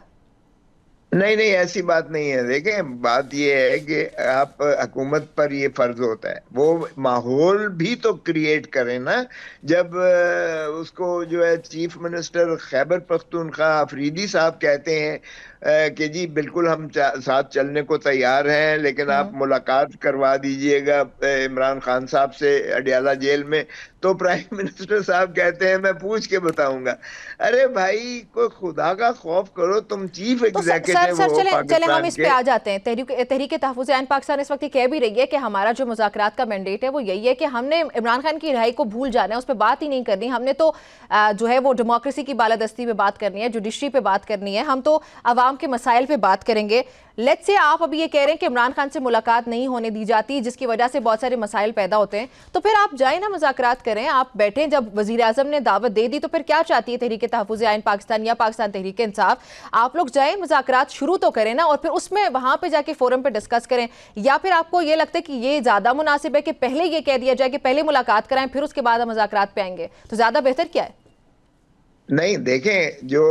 नहीं नहीं, ऐसी बात नहीं है। देखें, बात ये है कि आप हुकूमत पर ये फर्ज होता है वो माहौल भी तो क्रिएट करें ना। जब उसको जो है चीफ मिनिस्टर खैबर पख्तूनख्वा अफरीदी साहब कहते हैं कि जी बिल्कुल हम साथ चलने को तैयार हैं, लेकिन आप मुलाकात करवा दीजिएगा इमरान खान साहब से अडियाला जेल में, तो प्राइम मिनिस्टर साहब कहते हैं मैं पूछ के बताऊंगा। अरे भाई, कोई खुदा का खौफ करो, तुम चीफ एग्जीक्यूटिव
सर
वो
चले हम
पाकिस्तान
इस पे
के।
आ जाते हैं। तहरीक तहफ़्फ़ुज़ ऐन पाकिस्तान इस वक्त ये कह भी रही है कि हमारा जो मुज़ाकरात का मैंडेट है वो यही है कि हमने इमरान खान की रिहाई को भूल जाना है, उस पर बात ही नहीं करनी। हमने तो जो है वो डेमोक्रेसी की बालादस्ती पे बात करनी है, जुडिशरी पे बात करनी है, हम तो आवाम के मसाइल पे बात करेंगे। लेट्स से आप अभी ये कह रहे हैं कि इमरान खान से मुलाकात नहीं होने दी जाती, जिसकी वजह से बहुत सारे मसाइल पैदा होते हैं, तो फिर आप जाए ना मुज़ाकरात करें, आप बैठें। जब वज़ीर आज़म ने दावत दे दी तो फिर क्या चाहती है तहरीक तहफ़्फ़ुज़ ऐन पाकिस्तान या पाकिस्तान तहरीक इंसाफ? आप लोग जाएं, मुज़ाकरात शुरू तो करें ना, और फिर उसमें वहां पे जाके फोरम पे डिस्कस करें। या फिर आपको ये लगता है कि ये ज्यादा मुनासिब है कि पहले ये कह दिया जाए कि पहले मुलाकात कराएं फिर उसके बाद हम मुज़ाकरात पे आएंगे, तो ज्यादा बेहतर क्या है?
नहीं देखें, जो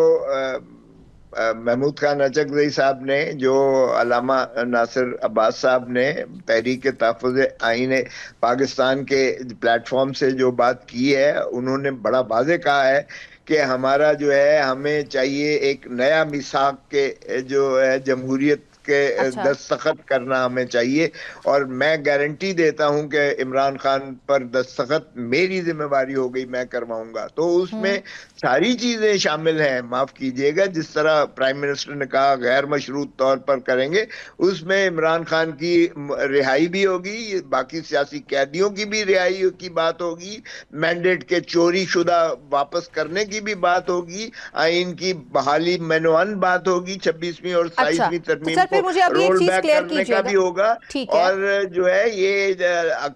महमूद खान अचकज़ई साहब ने, जो अल्लामा नासिर अब्बास साहब ने तहरीक तहफ़्फ़ुज़ आईन पाकिस्तान के प्लेटफॉर्म से जो बात की है, उन्होंने बड़ा वाज़ेह कहा है कि हमारा जो है, हमें चाहिए एक नया मिसाक के जो है जमहूरियत के
अच्छा।
दस्तखत करना हमें चाहिए। और मैं गारंटी देता हूं कि इमरान खान पर दस्तखत मेरी जिम्मेवारी हो गई, मैं करवाऊंगा। तो उसमें सारी चीजें शामिल हैं, माफ कीजिएगा, जिस तरह प्राइम मिनिस्टर ने कहा गैर मशरूत तौर पर करेंगे, उसमें इमरान खान की रिहाई भी होगी, बाकी सियासी कैदियों की भी रिहाई की बात होगी, मैंडेट के चोरी शुदा वापस करने की भी बात होगी, आइन की बहाली मेनुअन बात होगी, 26वीं और
अच्छा,
27वीं
तो
तरमीम
सर फिर मुझे अब ये
रोल
चीज
बैक
क्लियर
करने का
कीजिएगा।
भी होगा।
ठीक है।
और जो है ये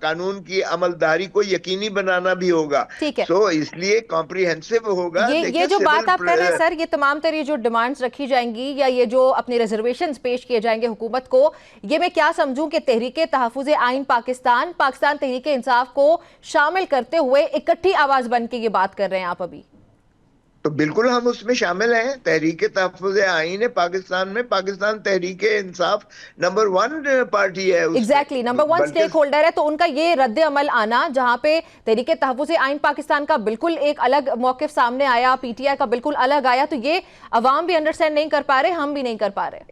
कानून की अमलदारी को यकीनी बनाना भी होगा।
ठीक है,
सो इसलिए कॉम्प्रिहेंसिव होगा।
ये
देखिए,
जो बात आप कर रहे हैं
सिविल
सर, ये तमाम तरह जो डिमांड्स रखी जाएंगी या ये जो अपने रिजर्वेशंस पेश किए जाएंगे हुकूमत को, ये मैं क्या समझूं कि तहरीक तहफ़्फ़ुज़ आइन पाकिस्तान पाकिस्तान तहरीक इंसाफ को शामिल करते हुए इकट्ठी आवाज बन के ये बात कर रहे हैं आप अभी?
तो बिल्कुल हम उसमें शामिल हैं। तहरीक तहफ़्फ़ुज़ आइन पाकिस्तान में पाकिस्तान तहरीक इंसाफ नंबर 1 पार्टी है उसमें।
एग्जैक्टली नंबर 1
बल्कि
स्टेक होल्डर है, तो उनका ये रद्द अमल आना, जहां पे तहरीक तहफ़्फ़ुज़ आइन पाकिस्तान का बिल्कुल एक अलग मौकिफ सामने आया, पीटीआई का बिल्कुल अलग आया, तो ये अवाम भी अंडरस्टैंड नहीं कर पा रहे, हम भी नहीं कर पा रहे।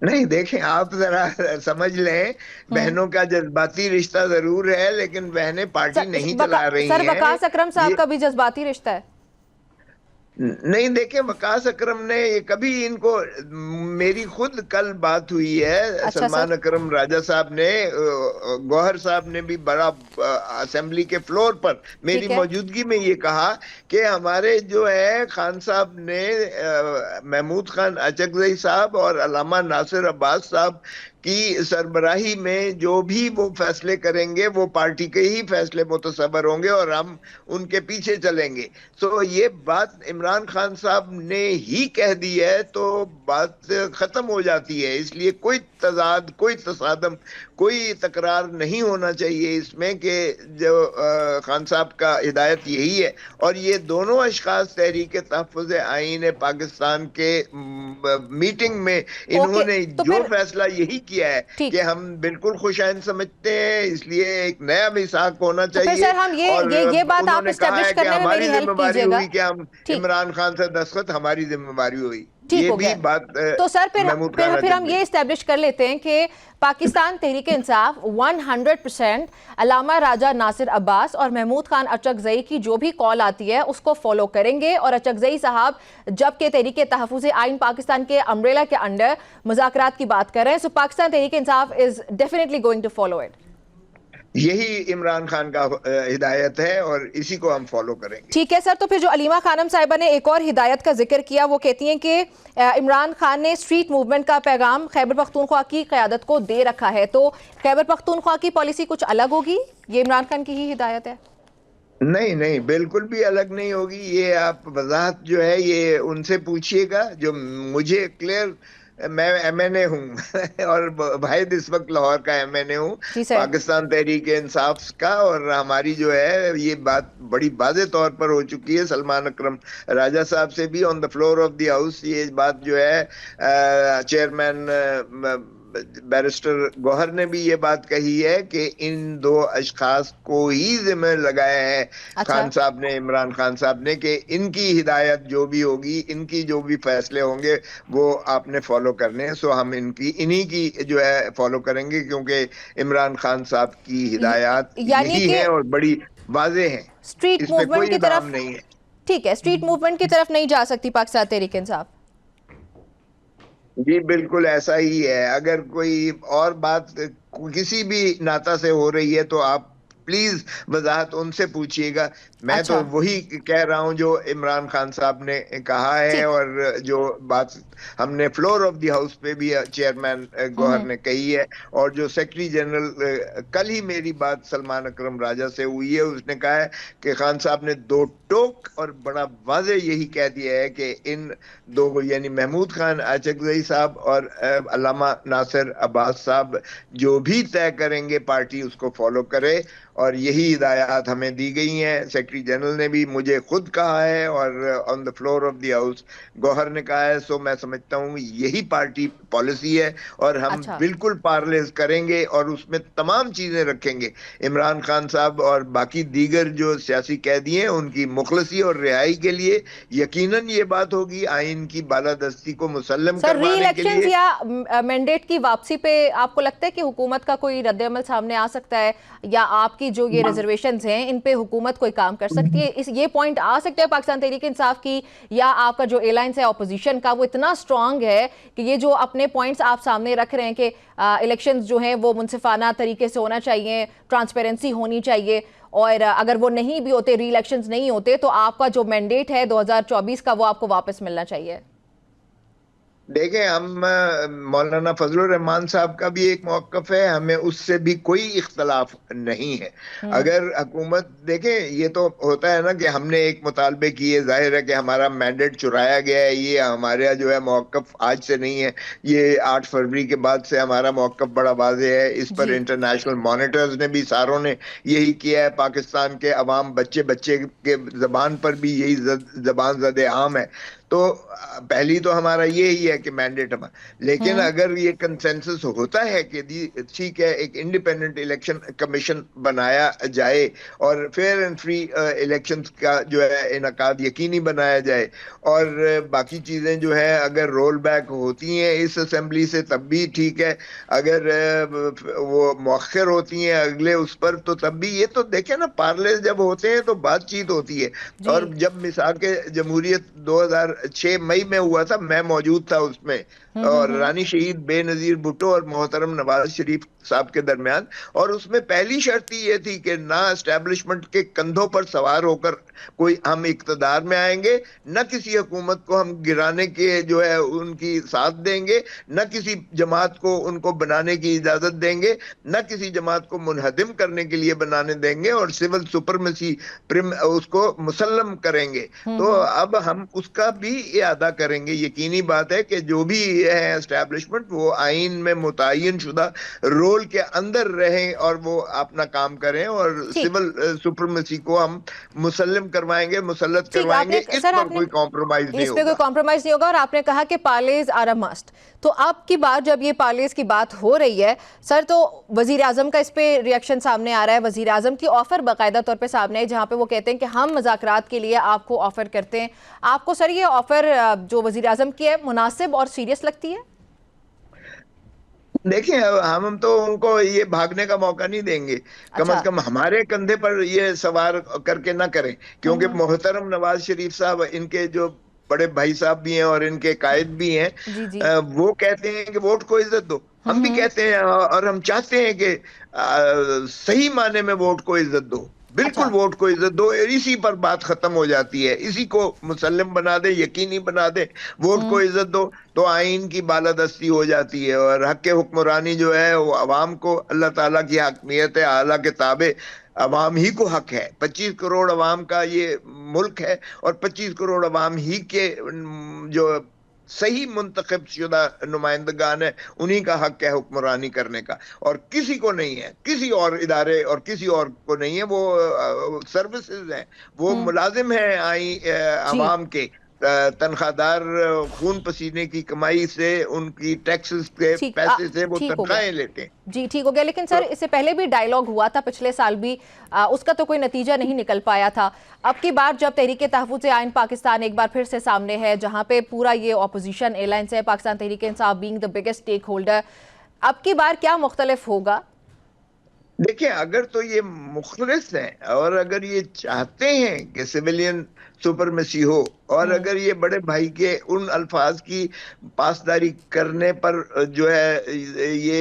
नहीं, देखें, आप जरा समझ लें, बहनों का जज्बाती रिश्ता जरूर है, लेकिन बहनें पार्टी नहीं चला रही
सर
हैं।
वकास अकरम साहब
ये
का भी जज्बाती रिश्ता है।
नहीं, देखे, वकास अकरम ने ये कभी इनको, मेरी खुद कल बात हुई है,
अच्छा
सलमान
सर।
अकरम राजा साहब ने, गौहर साहब ने भी बड़ा असेंबली के फ्लोर पर मेरी
ठीक है।
मौजूदगी में ये कहा कि हमारे जो है खान साहब ने, महमूद खान अचकज़ई साहब और अल्लामा नासिर अब्बास साहब की सरबराही में जो भी वो फैसले करेंगे, वो पार्टी के ही फैसले मुतसबर होंगे और हम उनके पीछे चलेंगे। सो ये बात इमरान खान साहब ने ही कह दी है तो बात खत्म हो जाती है। इसलिए कोई तजाद, कोई तसादम, कोई तकरार नहीं होना चाहिए इसमें, कि जो खान साहब का हिदायत यही है। और ये दोनों अशखास तहरीक तहफ़्फ़ुज़ आइन पाकिस्तान के मीटिंग में इन्होंने
तो
जो
फिर
फैसला यही किया है
ठीक,
कि हम बिल्कुल खुशाइन समझते हैं, इसलिए एक नया मिसाक होना
तो फिर
चाहिए।
सर हम
और
ये बात आप
उन्होंने कहा
इस्टेब्लिश
है कि
करने में
हमारी
मेरी हेल्प
जिम्मेवारी
कीजिएगा।
हुई कि हम
ठीक,
इमरान खान से दस्तखत, हमारी जिम्मेवारी हुई।
ठीक
ये
हो
भी
गया।
बात
तो सर
महमूद खान
फिर हम
अचकज़ई।
ये इस्टेब्लिश कर लेते हैं कि पाकिस्तान तहरीक इंसाफ 100% अल्लामा राजा नासिर अब्बास और महमूद खान अचकज़ई की जो भी कॉल आती है उसको फॉलो करेंगे, और अचकज़ई साहब जबकि तहरीक तहफ़्फ़ुज़ आइन पाकिस्तान के अम्ब्रेला के अंडर मुज़ाकरात की बात कर रहे हैं, so Pakistan Tehreek Insaf is definitely going to follow it.
यही इमरान खान का हिदायत है और इसी को हम फॉलो करेंगे।
ठीक है सर, तो फिर जो अलीमा खानम साहिबा ने एक और हिदायत का जिक्र किया, वो कहती हैं कि इमरान खान ने स्ट्रीट मूवमेंट का पैगाम खैबर पख्तूनख्वा की क़यादत को दे रखा है, तो खैबर पख्तूनख्वा की पॉलिसी कुछ अलग होगी? ये इमरान खान की ही हिदायत है?
नहीं नहीं, बिल्कुल भी अलग नहीं होगी। ये आप वजाहत जो है ये उनसे पूछिएगा। जो मुझे क्लियर, मैं एमएनए हूँ और भाई इस वक्त लाहौर का एमएनए हूँ,
जी सर।
पाकिस्तान तहरीक इंसाफ का। और हमारी जो है ये बात बड़ी वाज़ेह तौर पर हो चुकी है, सलमान अकरम राजा साहब से भी on the floor of the house ये बात जो है, चेयरमैन बैरिस्टर गौहर ने भी ये बात कही है कि इन दो अशखास को ही जिम्मे लगाए हैं,
अच्छा।
खान साहब ने, इमरान खान साहब ने, कि इनकी हिदायत जो भी होगी, इनकी जो भी फैसले होंगे वो आपने फॉलो करने हैं। सो हम इन्हीं की जो है फॉलो करेंगे, क्योंकि इमरान खान साहब की हिदायत
यानी
यही
कि
है और बड़ी वाज़ेह है,
स्ट्रीट
इस पे
मूवमेंट
कोई
की
दाम
तरफ,
नहीं है।
ठीक है, स्ट्रीट मूवमेंट की तरफ नहीं जा सकती पाकिस्तान तहरीक इंसाफ?
जी बिल्कुल ऐसा ही है। अगर कोई और बात किसी भी नाता से हो रही है तो आप प्लीज वजाहत उनसे पूछिएगा। मैं तो
अच्छा,
वही कह रहा हूं जो इमरान खान साहब ने कहा है,
ठीक।
और जो बात हमने फ्लोर ऑफ द हाउस पे भी चेयरमैन गौहर
हम्म।
ने कही है, और जो सेक्रेटरी जनरल कल ही मेरी बात सलमान अकरम राजा से हुई है, उसने कहा है कि खान साहब ने दो टोक और बड़ा वाजे यही कह दिया है कि इन दो को, यानी महमूद खान आचकजई साहब और अल्लामा नासिर अब्बास साहब, जो भी तय करेंगे पार्टी उसको फॉलो करे। और यही हिदायत हमें दी गई हैं। सेक्रेटरी जनरल ने भी मुझे खुद कहा है, और on the floor of the house Gauhar ने कहा है। सो मैं समझता हूँ यही पार्टी पॉलिसी है, और हम
अच्छा।
बिल्कुल पार्लेज करेंगे और उसमें तमाम चीजें रखेंगे। इमरान खान साहब और बाकी दीगर जो सियासी कैदी हैं उनकी मुखलसी और रिहाई के लिए यकीनन ये बात होगी, आइन की बालादस्ती को मुसल्लम
सर, री
करवाने के
इलेक्शंस
लिए।
या मैंडेट की वापसी पे आपको लगता है कि हुकूमत का कोई रद्द-ए-अमल सामने आ सकता है, या आपकी जो ये रिजर्वेशंस हैं इन पे हुकूमत कोई काम कर सकती है? इस ये पॉइंट आ सकता है पाकिस्तान तहरीक इंसाफ की, या आपका जो एलायंस है ऑपोजिशन का वो इतना स्ट्रांग है कि ये जो अपने पॉइंट्स आप सामने रख रहे हैं कि इलेक्शंस जो हैं वो मुनसिफाना तरीके से होना चाहिए, ट्रांसपेरेंसी होनी चाहिए, और अगर वो नहीं भी होते, री इलेक्शंस नहीं होते, तो आपका जो मैंडेट है 2024 का वो आपको वापस मिलना चाहिए?
देखें, हम मौलाना फजलुर रहमान साहब का भी एक मौकफ है, हमें उससे भी कोई इख्तलाफ नहीं है।
हम्म।
अगर हुकूमत, देखें ये तो होता है ना कि हमने एक मुतालबे किए, जाहिर है कि हमारा मैंडेट चुराया गया है, ये हमारा जो है मौकफ आज से नहीं है, ये 8 फरवरी के बाद से हमारा मौकफ बड़ा वाज़ेह है। इस पर
जी।
इंटरनेशनल मॉनिटर्स ने भी, सारों ने यही किया है। पाकिस्तान के अवाम, बच्चे बच्चे के जबान पर भी यही जबान ज़द आम है। तो पहली तो हमारा ये ही है कि मैंडेट हमारा, लेकिन
हम्म।
अगर ये कंसेंसस होता है कि ठीक है, एक इंडिपेंडेंट इलेक्शन कमीशन बनाया जाए और फेयर एंड फ्री इलेक्शंस का जो है इनकाद यकीनी बनाया जाए, और बाकी चीजें जो है अगर रोल बैक होती हैं इस असेंबली से तब भी ठीक है, अगर वो मौखर होती हैं अगले उस पर तो तब भी। ये तो देखें ना, पार्ले जब होते हैं तो बातचीत होती है।
जी।
और जब मिसाल के जमहूरियत 2006 मई में हुआ था, मैं मौजूद था उसमें, और
हम्म।
रानी शहीद बेनजीर भुट्टो और मोहतरम नवाज शरीफ साहब के दरमियान, और उसमें पहली शर्त ये थी कि ना एस्टेब्लिशमेंट के कंधों पर सवार होकर कोई हम इक्तदार में आएंगे, न किसी हुकूमत को हम गिराने के जो है उनकी साथ देंगे, न किसी जमात को उनको बनाने की इजाजत देंगे, न किसी जमात को मुनहदिम करने के लिए बनाने देंगे, और सिविल सुपरमेसी उसको मुसल्लम करेंगे। तो
हम्म।
अब हम उसका भी इरादा करेंगे। यकीनी बात है कि जो भी है एस्टेब्लिशमेंट, वो आइन में मुतय्यन शुदा रोल के अंदर रहें और वो अपना काम करें, और
ठीक।
सिविल सुप्रीमेसी को हम मुसल्लम करवाएंगे, मुसल्लत
ठीक,
करवाएंगे।
आपने
इस
सर
पर
आपने
कोई कॉम्प्रोमाइज नहीं
इस पे कोई
होगा।
कॉम्प्रोमाइज नहीं होगा, और आपने कहा कि पार्लेज आर अ मस्ट। तो अब की बार जब ये पार्लेज की बात हो रही है सर, तो वजीर आजम का इस पे रिएक्शन सामने आ रहा है। वजीर आजम की ऑफर बाकायदा तौर पे सामने है, जहां पे वो कहते हैं कि हम मुज़ाकरात के लिए आपको ऑफर करते हैं। आपको सर ये ऑफर जो वजीर आजम की है मुनासिब और सीरियस लगती है?
देखिए, हम तो उनको ये भागने का मौका नहीं देंगे। कम
अच्छा।
से कम हमारे कंधे पर ये सवार करके ना करें, क्योंकि
हम्म।
मोहतरम नवाज शरीफ साहब, इनके जो बड़े भाई साहब भी हैं और इनके कायद भी हैं,
जी जी।
वो कहते हैं कि वोट को इज्जत दो। हम भी
हम्म।
कहते हैं, और हम चाहते हैं कि सही माने में वोट को इज्जत दो। बिल्कुल
अच्छा।
वोट को इज्जत दो, इसी पर बात खत्म हो जाती है। इसी को मुसल्लम बना दे, यकीनी बना दे, वोट को
हम्म।
इज्जत दो, तो आइन की बालादस्ती हो जाती है। और हक हुक्मरानी जो है वो अवाम को, अल्लाह ताला की हकमियत है, आला के ताबे अवाम ही को हक है। 25 करोड़ अवाम का ये मुल्क है, और 25 करोड़ अवाम ही के जो सही मुंतखब शुदा नुमाइंदगान है, उन्हीं का हक है हुक्मरानी करने का, और किसी को नहीं है, किसी और इदारे और किसी और को नहीं है। वो सर्विसेज हैं, वो
हम्म।
मुलाजिम हैं
जी।
अवाम के, तनख्वाहदार, खून पसीने की कमाई से, उनकी टैक्सेस के
ठीक।
पैसे से वो
ठीक हो गया।
तनख्वाहें लेते हैं।
जी, ठीक हो गया। लेकिन सर
तो
इससे पहले भी डायलॉग हुआ था पिछले साल भी, उसका तो कोई नतीजा नहीं निकल पाया था। अब की बार जब तहरीक तहफ़्फ़ुज़ आइन पाकिस्तान एक बार फिर से सामने है, जहां पे पूरा ये ऑपोजिशन एलायंस है, Pakistan Tehreek Insaf being the biggest stakeholder, अब की बार क्या मुख्तलिफ होगा?
देखिए, अगर तो ये मुखलिस हैं और अगर ये चाहते हैं कि सिविलियन सुपरमेसी हो और अगर ये बड़े भाई के उन अल्फाज की पासदारी करने पर जो है ये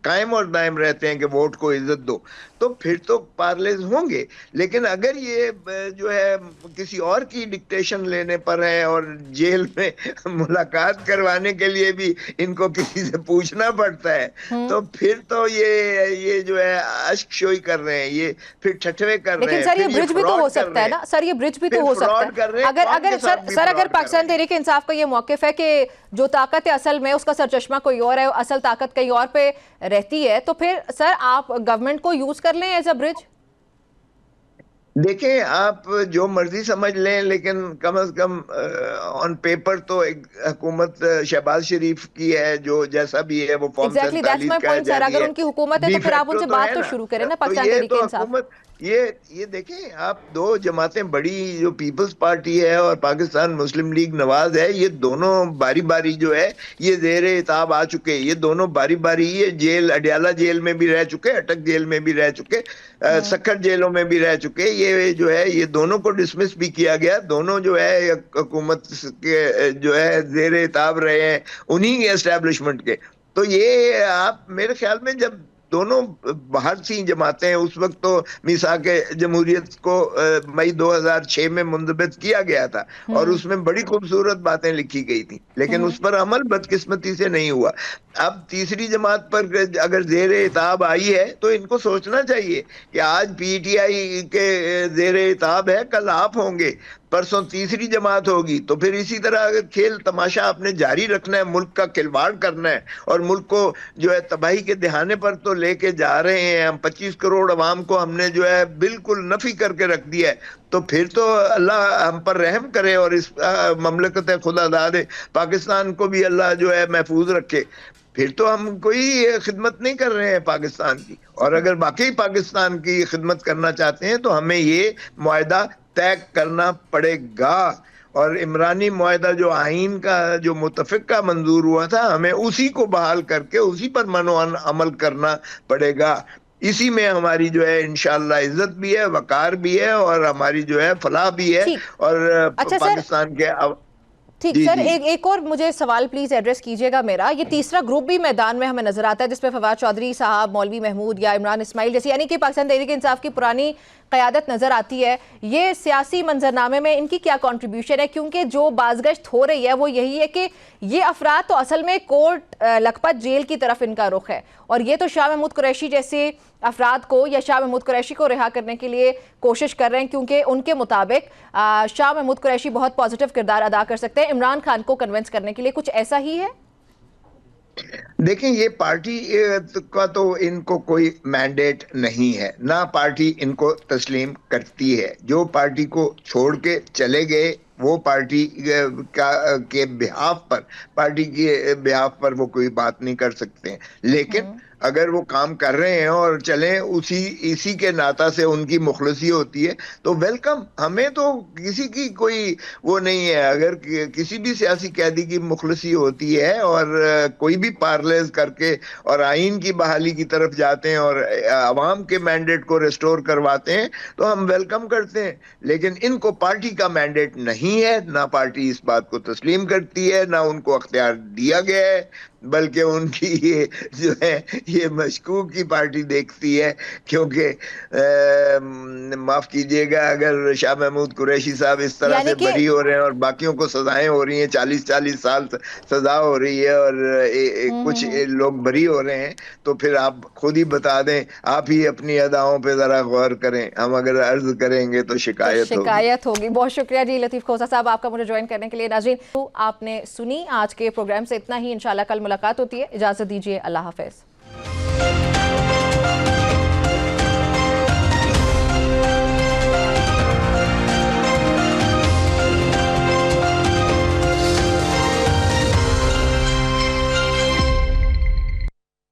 कायम और दायम रहते हैं कि वोट को इज्जत दो, तो फिर तो पार्लेज होंगे। लेकिन अगर ये जो है किसी और की डिक्टेशन लेने पर है और जेल में मुलाकात करवाने के लिए भी इनको किसी से पूछना पड़ता है, तो फिर तो ये जो है अश्कशोई कर रहे हैं, ये फिर ठठवे कर रहे हैं।
लेकिन सर ये ब्रिज भी तो हो सकता है ना सर, ये ब्रिज भी तो हो सकता है अगर पाकिस्तान तहरीक इंसाफ का ये मौकिफ है कि जो ताकत है असल में उसका सरचश्मा कोई और है, असल ताकत कहीं और पे रहती है, तो फिर सर आप गवर्नमेंट को यूज कर लें एज अ ब्रिज।
देखें, आप जो मर्जी समझ लें, लेकिन कम से कम ऑन पेपर तो एक हुकूमत शहबाज शरीफ की है, जो जैसा भी है वो फॉर्म 47 का है।
अगर उनकी हुकूमत है तो फिर आप उनसे बात तो शुरू करें ना पाकिस्तान तहरीक इंसाफ।
ये देखें, आप दो जमातें बड़ी, जो पीपल्स पार्टी है और पाकिस्तान मुस्लिम लीग नवाज है, ये दोनों बारी बारी जो है ये ज़ेरे इताब आ चुके। ये दोनों बारी बारी ये जेल, अडयाला जेल में भी रह चुके, अटक जेल में भी रह चुके, सक्खर जेलों में भी रह चुके। ये जो है ये दोनों को डिसमिस भी किया गया। दोनों जो है हुकूमत के जो है ज़ेरे इताब रहे हैं उन्हीं एस्टेब्लिशमेंट के। तो ये आप मेरे ख्याल में जब दोनों बाहर सी जमातें, उस वक्त तो मिसाक जमहूरियत को मई 2006 में मुंदबित किया गया था और उसमें बड़ी खूबसूरत बातें लिखी गई थी, लेकिन उस पर अमल बदकिस्मती से नहीं हुआ। अब तीसरी जमात पर अगर ज़ेरे इताब आई है तो इनको सोचना चाहिए कि आज पीटीआई के ज़ेरे इताब है, कल आप होंगे, परसों तीसरी जमात होगी। तो फिर इसी तरह अगर खेल तमाशा आपने जारी रखना है, मुल्क का खिलवाड़ करना है और मुल्क को जो है तबाही के दहाने पर तो लेके जा रहे हैं हम, 25 करोड़ अवाम को हमने जो है बिल्कुल नफी करके रख दिया है, तो फिर तो अल्लाह हम पर रहम करे और इस ममलकत खुदादाद पाकिस्तान को भी अल्लाह जो है महफूज रखे। फिर तो हम कोई खिदमत नहीं कर रहे हैं पाकिस्तान की। और अगर वाकई पाकिस्तान की खिदमत करना चाहते हैं तो हमें ये मुआहदा तय करना पड़ेगा। और इमरानी मुआहदा जो आइन का जो मुतफिका मंजूर हुआ था, हमें उसी को बहाल करके उसी पर मनोअन अमल करना पड़ेगा। इसी में हमारी जो है इंशाअल्लाह इज्जत भी है, वकार भी है और हमारी जो है फलाह भी है। और
अच्छा
पाकिस्तान के
ठीक सर, एक और मुझे सवाल प्लीज एड्रेस कीजिएगा मेरा। ये तीसरा ग्रुप भी मैदान में हमें नजर आता है जिसमें फवाद चौधरी साहब, मौलवी महमूद या इमरान इस्माइल जैसी, यानी कि पाकिस्तान तहरीक इंसाफ की पुरानी क़यादत नजर आती है। ये सियासी मंजरनामे में इनकी क्या कंट्रीब्यूशन है? क्योंकि जो बाज़गश्त हो रही है वो यही है कि ये अफराद तो असल में कोर्ट लखपत जेल की तरफ इनका रुख है, और ये तो शाह महमूद कुरैशी जैसे अफराद को या शाह महमूद कुरैशी को रिहा करने के लिए कोशिश कर रहे हैं, क्योंकि उनके मुताबिक शाह महमूद कुरैशी बहुत पॉजिटिव किरदार अदा कर सकते हैं इमरान खान को कन्विंस करने के लिए। कुछ ऐसा ही है?
देखें, ये पार्टी का तो इनको कोई मैंडेट नहीं है, ना पार्टी इनको तस्लीम करती है। जो पार्टी को छोड़ के चले गए वो पार्टी के बिहाफ पर, पार्टी के बिहाफ पर वो कोई बात नहीं कर सकते हैं। लेकिन अगर वो काम कर रहे हैं और चलें इसी के नाता से उनकी मुखलसी होती है तो वेलकम। हमें तो किसी की कोई वो नहीं है। अगर किसी भी सियासी कैदी की मुखलसी होती है और कोई भी पार्लेज करके और आइन की बहाली की तरफ जाते हैं और अवाम के मैंडेट को रिस्टोर करवाते हैं तो हम वेलकम करते हैं। लेकिन इनको पार्टी का मैंडेट नहीं है, ना पार्टी इस बात को तस्लीम करती है, ना उनको अख्तियार दिया गया है, बल्कि उनकी ये जो है ये मशकूक की पार्टी देखती है। क्योंकि माफ कीजिएगा, अगर शाह महमूद कुरैशी साहब इस तरह से बरी हो रहे हैं और बाकियों को सजाएं हो रही हैं, 40-40 साल सजा हो रही है और कुछ लोग बरी हो रहे हैं, तो फिर आप खुद ही बता दें, आप ही अपनी अदाओं पे जरा गौर करें। हम अगर अर्ज करेंगे तो शिकायत होगी।
बहुत शुक्रिया जी लतीफ खोसा साहब आपका मुझे ज्वाइन करने के लिए। नाज़रीन, तो आपने सुनी आज के प्रोग्राम से इतना ही। इंशाल्लाह कल मुलाकात होती है। इजाजत दीजिए, अल्लाह हाफिज।